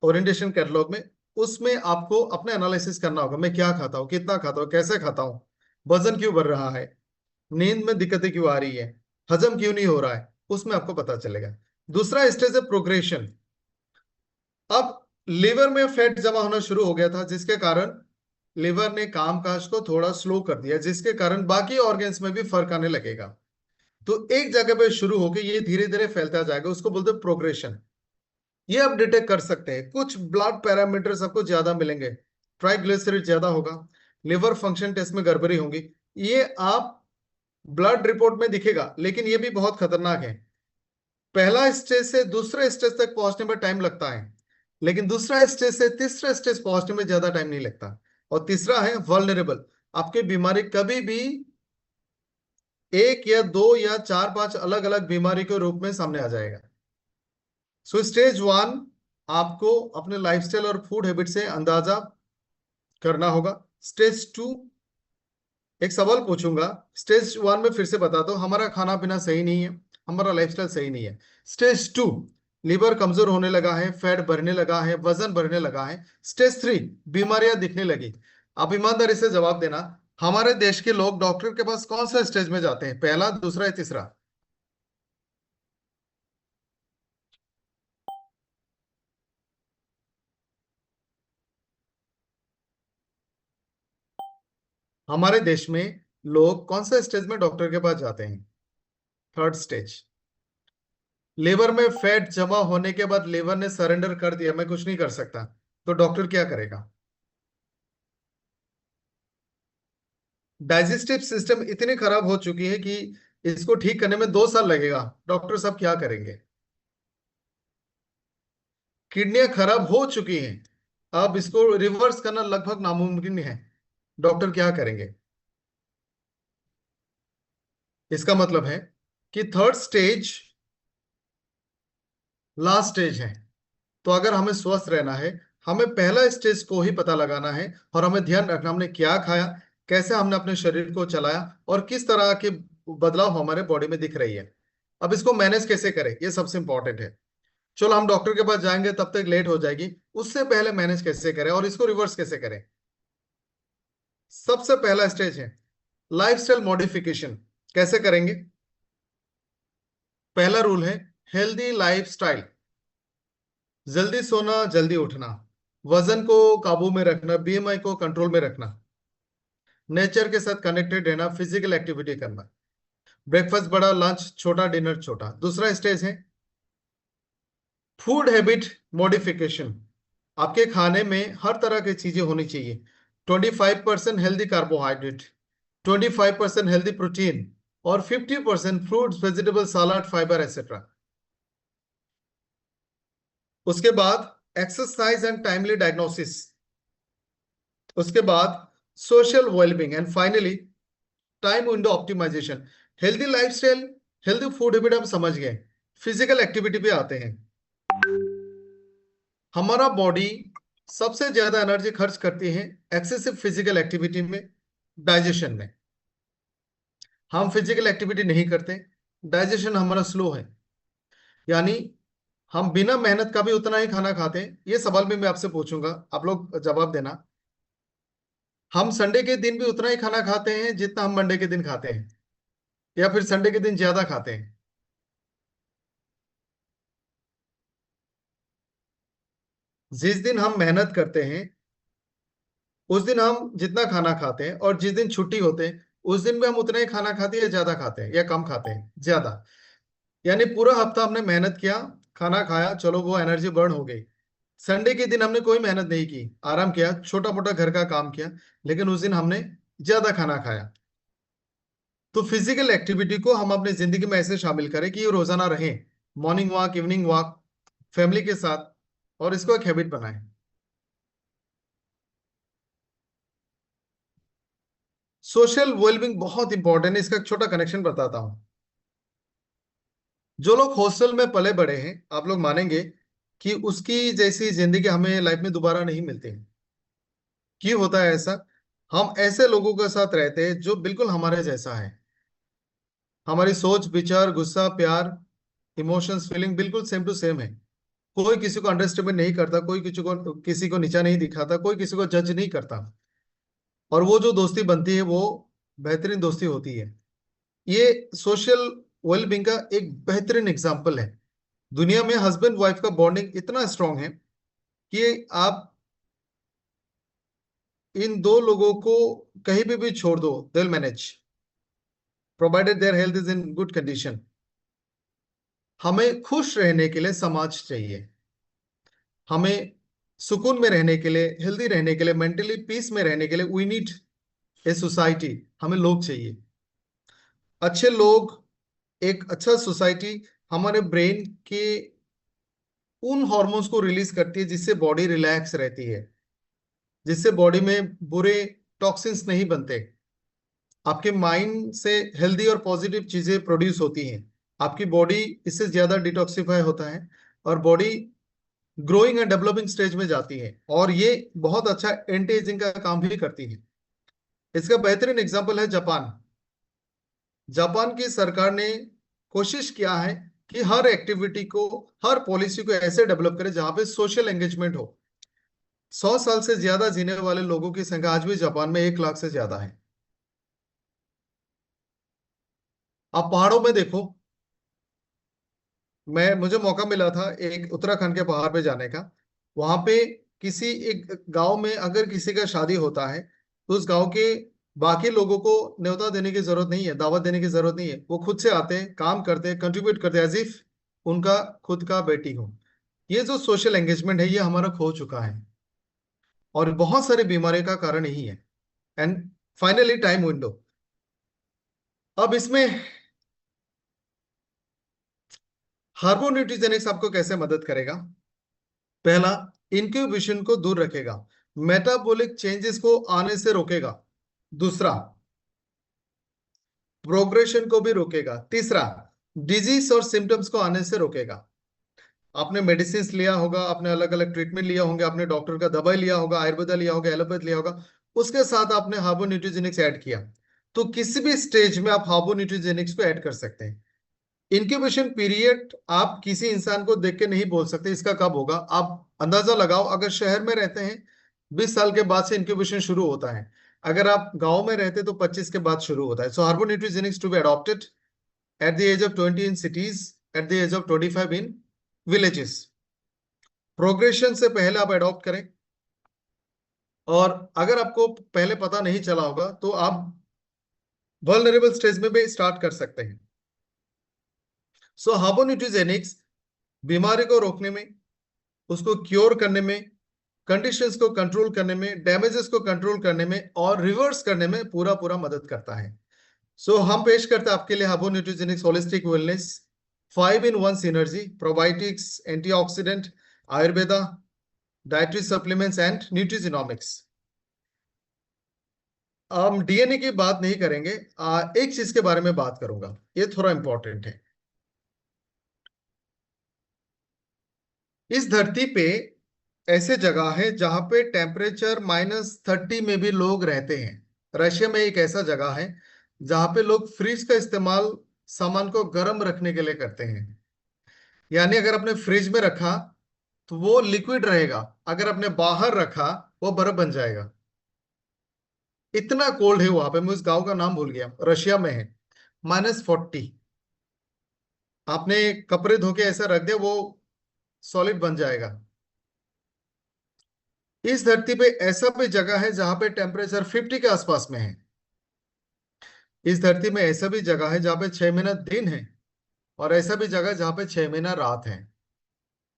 [SPEAKER 1] ओरिएंटेशन कैटलॉग में, उसमें आपको अपने एनालिसिस करना होगा, मैं क्या खाता हूँ, कितना खाता हूँ, कैसे खाता हूँ, वजन क्यों बढ़ रहा है, नींद में दिक्कतें क्यों आ रही है, हजम क्यों नहीं हो रहा है, उसमें आपको पता चलेगा। दूसरा स्टेज है प्रोग्रेशन। अब लिवर में फैट जमा होना शुरू हो गया था, जिसके कारण लिवर ने कामकाज को थोड़ा स्लो कर दिया, जिसके कारण बाकी ऑर्गन्स में भी फर्क आने लगेगा। तो एक जगह पे शुरू होकर ये धीरे धीरे फैलता जाएगा, उसको बोलते हैं प्रोग्रेशन। ये आप डिटेक्ट कर सकते हैं, कुछ ब्लड पैरामीटर्स आपको ज्यादा मिलेंगे, ट्राइग्लिसराइड ज्यादा होगा, लिवर फंक्शन टेस्ट में गड़बड़ी होगी, ये आप ब्लड रिपोर्ट में दिखेगा, लेकिन ये भी बहुत खतरनाक है। पहला स्टेज से दूसरे स्टेज तक पहुंचने में टाइम लगता है, लेकिन दूसरा स्टेज से तीसरा स्टेज पहुंचने में ज्यादा टाइम नहीं लगता। और तीसरा है वल्नरेबल। आपकी बीमारी कभी भी एक या दो या चार पांच अलग अलग बीमारी के रूप में सामने आ जाएगा। सो स्टेज वन आपको अपने लाइफस्टाइल और फूड हैबिट से अंदाजा करना होगा। स्टेज टू, एक सवाल पूछूंगा, स्टेज वन में फिर से बता दो, हमारा खाना पीना सही नहीं है, हमारा लाइफस्टाइल सही नहीं है। स्टेज टू, लीवर कमजोर होने लगा है, फैट बढ़ने लगा है, वजन बढ़ने लगा है। स्टेज थ्री, बीमारियां दिखने लगी। आप ईमानदारी से जवाब देना, हमारे देश के लोग डॉक्टर के पास कौन सा स्टेज में जाते हैं, पहला, दूसरा या तीसरा? हमारे देश में लोग कौन सा स्टेज में डॉक्टर के पास जाते हैं? Third stage. लेबर में फैट जमा होने के बाद लेबर ने सरेंडर कर दिया, मैं कुछ नहीं कर सकता, तो डॉक्टर क्या करेगा? डाइजेस्टिव सिस्टम इतनी खराब हो चुकी है कि इसको ठीक करने में 2 साल लगेगा। डॉक्टर साहब क्या करेंगे? किडनियां खराब हो चुकी हैं, अब इसको रिवर्स करना लगभग नामुमकिन है। डॉक्टर क्या करेंगे? इसका मतलब है कि थर्ड स्टेज लास्ट स्टेज है। तो अगर हमें स्वस्थ रहना है, हमें पहला स्टेज को ही पता लगाना है, और हमें ध्यान रखना हमने क्या खाया, कैसे हमने अपने शरीर को चलाया, और किस तरह के बदलाव हमारे बॉडी में दिख रही है। अब इसको मैनेज कैसे करें, ये सबसे इंपॉर्टेंट है। चलो हम डॉक्टर के पास जाएंगे तब तक लेट हो जाएगी, उससे पहले मैनेज कैसे करें और इसको रिवर्स कैसे करें? सबसे पहला स्टेज है लाइफस्टाइल मॉडिफिकेशन। कैसे करेंगे? पहला रूल है हेल्दी लाइफस्टाइल। जल्दी सोना, जल्दी उठना, वजन को काबू में रखना, बीएमआई को कंट्रोल में रखना, नेचर के साथ कनेक्टेड रहना, फिजिकल एक्टिविटी करना। ब्रेकफास्ट बड़ा, लंच छोटा, डिनर छोटा। दूसरा स्टेज है फूड हैबिट मॉडिफिकेशन। आपके खाने में हर तरह की चीजें होनी चाहिए। 25% हेल्दी कार्बोहाइड्रेट, 25% हेल्दी प्रोटीन, और 50% fruits, vegetable, salad, fibre etcetera. उसके बाद एक्सरसाइज एंड टाइमली डायग्नोसिस। उसके बाद social wellbeing, and finally time window optimisation. Healthy lifestyle, healthy food habit हम समझ गए, फिजिकल एक्टिविटी पे आते हैं। हमारा बॉडी सबसे ज्यादा एनर्जी खर्च करती है एक्सेसिव फिजिकल एक्टिविटी में, डाइजेशन में। हम फिजिकल एक्टिविटी नहीं करते, डाइजेशन हमारा स्लो है, यानी हम बिना मेहनत का भी उतना ही खाना खाते हैं। ये सवाल भी मैं आपसे पूछूंगा, आप लोग जवाब देना। हम संडे के दिन भी उतना ही खाना खाते हैं जितना हम मंडे के दिन खाते हैं, या फिर संडे के दिन ज्यादा खाते हैं? जिस दिन हम मेहनत करते हैं उस दिन हम जितना खाना खाते हैं, और जिस दिन छुट्टी होते हैं उस दिन भी हम उतना ही खाना खाते हैं, या ज्यादा खाते हैं या कम खाते हैं? ज्यादा। यानी पूरा हफ्ता हमने मेहनत किया, खाना खाया, चलो वो एनर्जी बर्न हो गई। संडे के दिन हमने कोई मेहनत नहीं की, आराम किया, छोटा मोटा घर का काम किया, लेकिन उस दिन हमने ज्यादा खाना खाया। तो फिजिकल एक्टिविटी को हम अपनी जिंदगी में ऐसे शामिल करें कि ये रोजाना रहे। Morning walk, evening walk, family के साथ, और इसको एक हैबिट बनाएं। सोशल वेलबींग बहुत इंपॉर्टेंट है, इसका एक छोटा कनेक्शन बताता हूं। जो लोग हॉस्टल में पले बड़े हैं, आप लोग मानेंगे कि उसकी जैसी जिंदगी हमें लाइफ में दोबारा नहीं मिलती। क्यों होता है ऐसा? हम ऐसे लोगों के साथ रहते हैं जो बिल्कुल हमारे जैसा है। हमारी सोच, विचार, गुस्सा, प्यार, इमोशंस, फीलिंग बिल्कुल सेम टू सेम है। कोई किसी को अंडरस्टैंड नहीं करता, कोई किसी को नीचा नहीं दिखाता, कोई किसी को जज नहीं करता। और वो जो दोस्ती बनती है वो बेहतरीन दोस्ती होती है। ये सोशल वेलबींग का एक बेहतरीन एग्जाम्पल है। दुनिया में हस्बैंड वाइफ का बॉन्डिंग इतना स्ट्रांग है कि आप इन दो लोगों को कहीं भी छोड़ दो, they will manage, provided their health is in good condition. हमें खुश रहने के लिए समाज चाहिए, हमें सुकून में रहने के लिए, हेल्दी रहने के लिए, मेंटली पीस में रहने के लिए वी नीड ए सोसाइटी, हमें लोग चाहिए। अच्छे लोग, एक अच्छा सोसाइटी हमारे ब्रेन के उन हॉर्मोन्स को रिलीज करती है जिससे बॉडी रिलैक्स रहती है, जिससे बॉडी में बुरे टॉक्सिन्स नहीं बनते, आपके माइंड से हेल्दी और पॉजिटिव चीजें प्रोड्यूस होती हैं, आपकी बॉडी इससे ज्यादा डिटॉक्सिफाई होता है और body growing and developing stage में जाती है, और ये बहुत अच्छा एंटी एजिंग का काम भी करती है। इसका बेहतरीन एग्जांपल है जापान। जापान की सरकार ने कोशिश किया है कि हर एक्टिविटी को, हर पॉलिसी को ऐसे डेवलप करे जहां पे सोशल एंगेजमेंट हो। 100 साल से ज्यादा जीने वाले लोगों की संख्या आज भी जापान में 1 लाख से ज्यादा है। आप पहाड़ों में देखो, मुझे मौका मिला था एक उत्तराखंड के पहाड़ पे जाने का। वहां पे किसी एक गांव में अगर किसी का शादी होता है तो उस गांव के बाकी लोगों को न्योता देने की जरूरत नहीं है, दावत देने की जरूरत नहीं है, वो खुद से आते हैं, काम करते हैं, कंट्रीब्यूट करते हैं एज इफ उनका खुद का बेटी हो। ये जो सोशल एंगेजमेंट है ये हमारा खो चुका है, और बहुत सारी बीमारियों का कारण यही है। And finally time window. अब इसमें हार्मोन्यूट्रिजेनिक्स आपको कैसे मदद करेगा? पहला, इंक्यूबेशन को दूर रखेगा, मेटाबॉलिक चेंजेस को आने से रोकेगा। दूसरा, प्रोग्रेशन को भी रोकेगा। तीसरा, डिजीज और सिम्टम्स को आने से रोकेगा। आपने मेडिसिन लिया होगा, आपने अलग अलग ट्रीटमेंट लिया होंगे, आपने डॉक्टर का दवाई लिया होगा, आयुर्वेदा लिया होगा, एलोपैथ लिया होगा, उसके साथ आपने हार्बो न्यूट्रिजेनिक्स ऐड किया, तो किसी भी स्टेज में आप हार्बो न्यूट्रिजेनिक्स को ऐड कर सकते हैं। इंक्यूबेशन पीरियड आप किसी इंसान को देख के नहीं बोल सकते इसका कब होगा। आप अंदाजा लगाओ, अगर शहर में रहते हैं 20 साल के बाद से इंक्यूबेशन शुरू होता है, अगर आप गांव में रहते तो 25 के बाद शुरू होता है। So Harbo Nutrigenics to be adopted at the age of 20 in cities, at the age of 25 in villages. Progression से पहले आप अडॉप्ट करें, और अगर आपको पहले पता नहीं चला होगा तो आप वल्नरेबल स्टेज में भी स्टार्ट कर सकते हैं। सो हार्बो न्यूट्रिजेनिक्स बीमारी को रोकने में, उसको क्योर करने में, कंडीशंस को कंट्रोल करने में, डैमेजेस को कंट्रोल करने में और रिवर्स करने में पूरा पूरा मदद करता है। हम पेश करते हैं आपके लिए Harbo Nutrigenics holistic wellness 5 in 1 synergy, probiotics, antioxidant, Ayurveda, dietary supplements and nutrigenomics. हम डीएनए की बात नहीं करेंगे, एक चीज के बारे में बात करूंगा, ये थोड़ा इंपॉर्टेंट है। इस धरती पे ऐसे जगह है जहां पे टेम्परेचर -30 में भी लोग रहते हैं। रशिया में एक ऐसा जगह है जहां पे लोग फ्रिज का इस्तेमाल सामान को गर्म रखने के लिए करते हैं। यानी अगर आपने फ्रिज में रखा तो वो लिक्विड रहेगा, अगर आपने बाहर रखा वो बर्फ बन जाएगा। इतना कोल्ड है वहां पे, मैं उस गांव का नाम भूल गया, रशिया में है। -40। आपने कपड़े धो के ऐसा रख दिया वो सॉलिड बन जाएगा। इस धरती पे ऐसा भी जगह है जहां पे टेम्परेचर 50 के आसपास में है। इस धरती में ऐसा भी जगह है जहां पे 6 महीना दिन है, और ऐसा भी जगह है जहां पे 6 महीना रात है।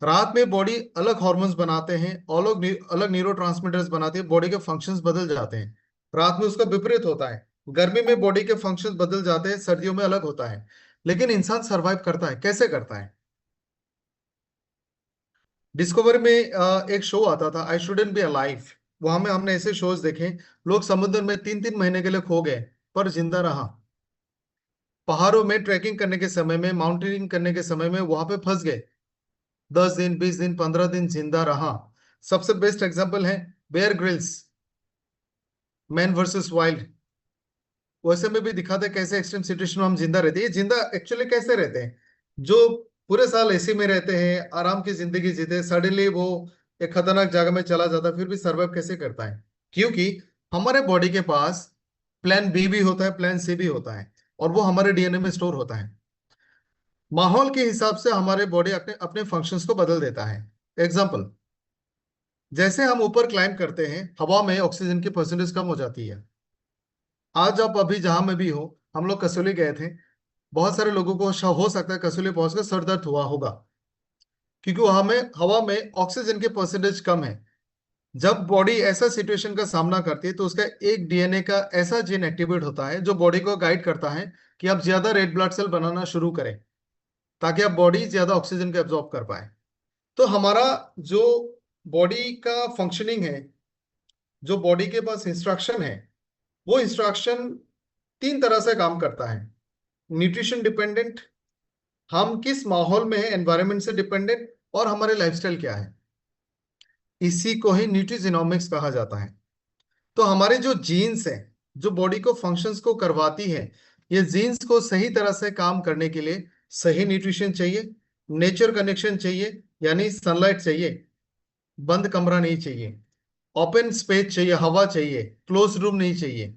[SPEAKER 1] रात में बॉडी अलग हॉर्मोन्स बनाते हैं, अलग अलग न्यूरोट्रांसमीटर्स बनाते हैं, बॉडी के फंक्शंस बदल जाते हैं। रात में उसका विपरीत होता है, गर्मी में बॉडी के फंक्शंस बदल जाते हैं, सर्दियों में अलग होता है। लेकिन इंसान सरवाइव करता है, कैसे करता है? डिस्कवरी में एक शो आता था, आई शुडंट बी अलाइव। वहां में हमने ऐसे शोज देखे, लोग समुद्र में 3-3 महीने के लिए खो गए पर जिंदा रहा। पहाड़ों में ट्रैकिंग करने के समय में, माउंटेनिंग करने के समय में वहां पे फंस गए, 10 दिन, 20 दिन, 15 दिन जिंदा रहा। सबसे बेस्ट एग्जाम्पल है Bear Grylls, Man versus Wild. वैसे में भी दिखाते हैं कैसे एक्सट्रीम सिचुएशन में हम जिंदा रहते हैं। ये जिंदा एक्चुअली कैसे रहते हैं? जो पूरे साल एसी में रहते हैं, आराम की जिंदगी जीते हैं, सडनली वो एक खतरनाक जगह में चला जाता है, फिर भी सर्वाइव कैसे करता है? क्योंकि हमारे बॉडी के पास प्लान बी भी होता है, प्लान सी भी होता है, और वो हमारे डीएनए में स्टोर होता है। माहौल के हिसाब से हमारे बॉडी अपने अपने फंक्शंस को बदल देता है। एग्जाम्पल, जैसे हम ऊपर क्लाइंब करते हैं, हवा में ऑक्सीजन की परसेंटेज कम हो जाती है। आज आप अभी जहां में भी हो, हम लोग कसौली गए थे, बहुत सारे लोगों को हो सकता है कसौली पहुंचकर सर दर्द हुआ होगा, क्योंकि वहां में हवा में ऑक्सीजन की परसेंटेज कम है। जब बॉडी ऐसा सिचुएशन का सामना करती है तो उसका एक डीएनए का ऐसा जीन एक्टिवेट होता है जो बॉडी को गाइड करता है कि आप ज्यादा रेड ब्लड सेल बनाना शुरू करें ताकि आप बॉडी ज्यादा ऑक्सीजन को एब्जॉर्ब कर पाए। तो हमारा जो बॉडी का फंक्शनिंग है, जो बॉडी के पास इंस्ट्रक्शन है, वो इंस्ट्रक्शन 3 तरह से काम करता है। न्यूट्रिशन डिपेंडेंट, हम किस माहौल में है, एनवायरनमेंट से डिपेंडेंट, और हमारे लाइफस्टाइल क्या है, इसी को ही न्यूट्रिजिनोमिक्स कहा जाता है। तो हमारे जो जीन्स हैं, जो बॉडी को फंक्शंस को करवाती है, ये जीन्स को सही तरह से काम करने के लिए सही न्यूट्रिशन चाहिए, नेचर कनेक्शन चाहिए, यानी सनलाइट चाहिए, बंद कमरा नहीं चाहिए, ओपन स्पेस चाहिए, हवा चाहिए, क्लोज रूम नहीं चाहिए,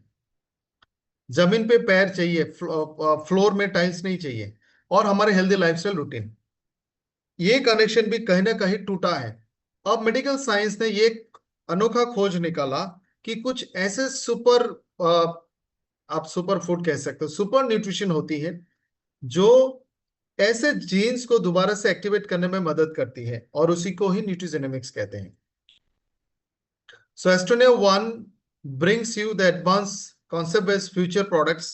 [SPEAKER 1] जमीन पे पैर चाहिए, फ्लोर में टाइल्स नहीं चाहिए, और हमारे हेल्दी लाइफस्टाइल रूटीन। ये कनेक्शन भी कहीं ना कहीं टूटा है। अब मेडिकल साइंस ने ये अनोखा खोज निकाला कि कुछ ऐसे सुपर, आप सुपर फूड कह सकते हो, सुपर न्यूट्रिशन होती है जो ऐसे जीन्स को दोबारा से एक्टिवेट करने में मदद करती है, और उसी को ही न्यूट्रिजेनोमिक्स कहते हैं। सो एस्ट्रोनिया 1 brings you the advanced concept based future products,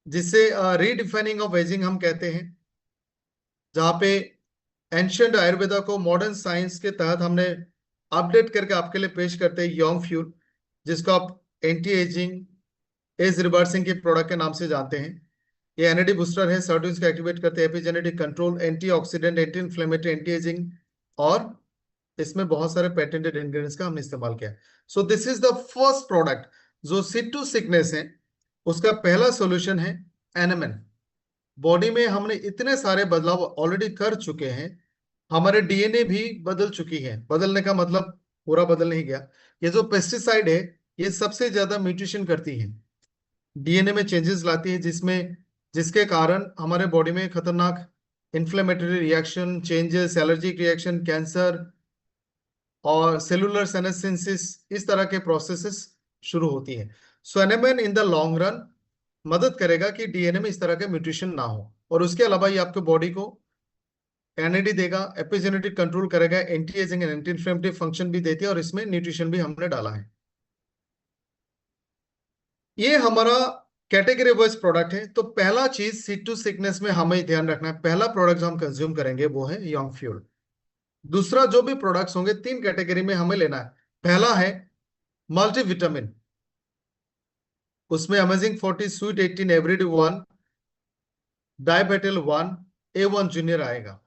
[SPEAKER 1] जिसे रीडिफाइनिंग ऑफ एजिंग हम कहते हैं, जहां पे एंशियंट आयुर्वेदा को मॉडर्न साइंस के तहत हमने अपडेट करके आपके लिए पेश करते हैं यंग फ्यूल, जिसको आप एंटी एजिंग, एज रिवर्सिंग के प्रोडक्ट के नाम से जानते हैं। ये एनएडी बूस्टर है, सर्टन्स को एक्टिवेट करते हैं, epigenetic control, antioxidant, anti inflammatory, anti ageing, और इसमें बहुत सारे पेटेंटेड इंग्रेडिएंट्स का हमने इस्तेमाल किया। सो this is the first product जो सीट टू सिकनेस है, उसका पहला सॉल्यूशन है एनएमएन। बॉडी में हमने इतने सारे बदलाव ऑलरेडी कर चुके हैं, हमारे डीएनए भी बदल चुकी है। बदलने का मतलब पूरा बदल नहीं गया। ये जो पेस्टिसाइड है, ये सबसे ज्यादा म्यूटेशन करती है, डीएनए में चेंजेस लाती है, जिसके कारण हमारे बॉडी में खतरनाक inflammatory reaction, changes, allergic reaction, cancer और सेलुलर सेनेसेंसिस, इस तरह के प्रोसेसेस शुरू होती है। So NMN in the long run मदद करेगा कि डीएनए में इस तरह के म्यूटेशन ना हो, और उसके अलावा ये आपके बॉडी को एनएडी देगा, एपिजेनेटिक कंट्रोल करेगा, anti ageing and anti inflammatory function भी देती है, और इसमें न्यूट्रिशन भी हमने डाला है। ये हमारा कैटेगरी वाइज प्रोडक्ट है। तो पहला चीज सीट टू सिकनेस में हमें ध्यान रखना है, पहला प्रोडक्ट जो हम कंज्यूम करेंगे वो है यंग फ्यूल। दूसरा जो भी प्रोडक्ट्स होंगे 3 कैटेगरी में हमें लेना है। पहला है मल्टीविटामिन, उसमें amazing 40, sweet 18, everyday 1, डायबेटिल 1, A1 junior आएगा,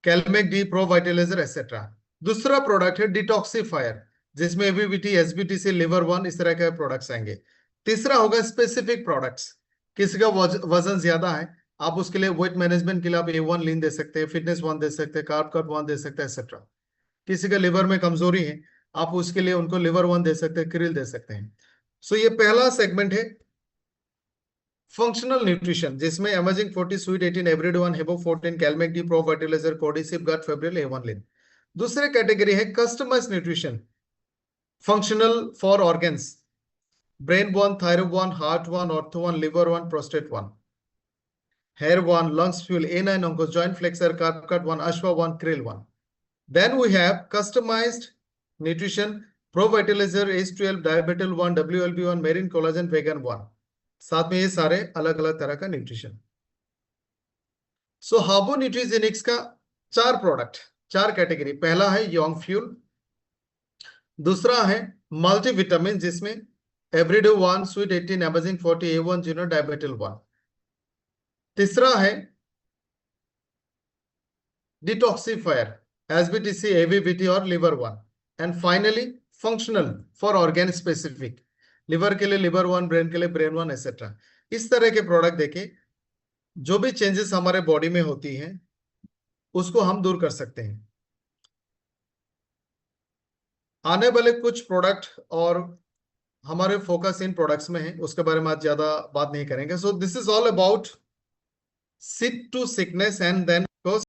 [SPEAKER 1] कैलमेक डी, प्रो वाइटलाइजर एक्सेट्रा। दूसरा प्रोडक्ट है डिटॉक्सिफायर, जिसमें एबीबीटी, एसबीटी से लिवर 1, इस तरह के प्रोडक्ट्स आएंगे। तीसरा होगा स्पेसिफिक प्रोडक्ट्स, किसी का वजन ज्यादा है, आप उसके लिए वेट मैनेजमेंट के लिए आप A1 लीन दे सकते हैं, फिटनेस 1 दे सकते हैं, कार्ब कट 1 दे सकते हैं, एक्सेट्रा। किसी का लिवर में कमजोरी है, आप उसके लिए उनको लिवर 1 दे सकते हैं, क्रिल दे सकते हैं। सो ये पहला सेगमेंट है फंक्शनल न्यूट्रिशन, जिसमें अमेजिंग 40, स्वीट 18, एवरीडे 1, हेबो 14, कैलमेक डी, प्रो वाइटलाइजर, कोडिसिप, गट फेब्रिल, A1 लीन। दूसरे कैटेगरी है customise nutrition, functional for organs, brain 1, thyroid 1, heart 1, ortho 1, liver 1, prostate 1, hair 1, lungs fuel, A9 oncos, joint flexor, carb cut 1, ashwa 1, krill 1. Then we have customized nutrition, pro vitalizer, H12, diabetel 1, WLB1, marine collagen, vegan 1. साथ में ये सारे अलग अलग तरह का nutrition. सो Harbo न्यूट्रिजेनिक्स का 4 product, 4 category. पहला है यंग फ्यूल, दूसरा है मल्टीविटामिन, जिसमें everyday 1, sweet 18, amazing 40, A1 junior, Diabetil 1। तीसरा है डिटॉक्सिफायर, एसबीटीसी, एवीबीटी और liver 1। And finally functional for organ specific, liver के लिए लिवर 1, ब्रेन के लिए ब्रेन 1, एक्सेट्रा। इस तरह के प्रोडक्ट देके जो भी चेंजेस हमारे बॉडी में होती हैं उसको हम दूर कर सकते हैं। आने वाले कुछ प्रोडक्ट और हमारे फोकस इन प्रोडक्ट्स में है, उसके बारे में आज ज्यादा बात नहीं करेंगे। So this is all about sit to sickness and then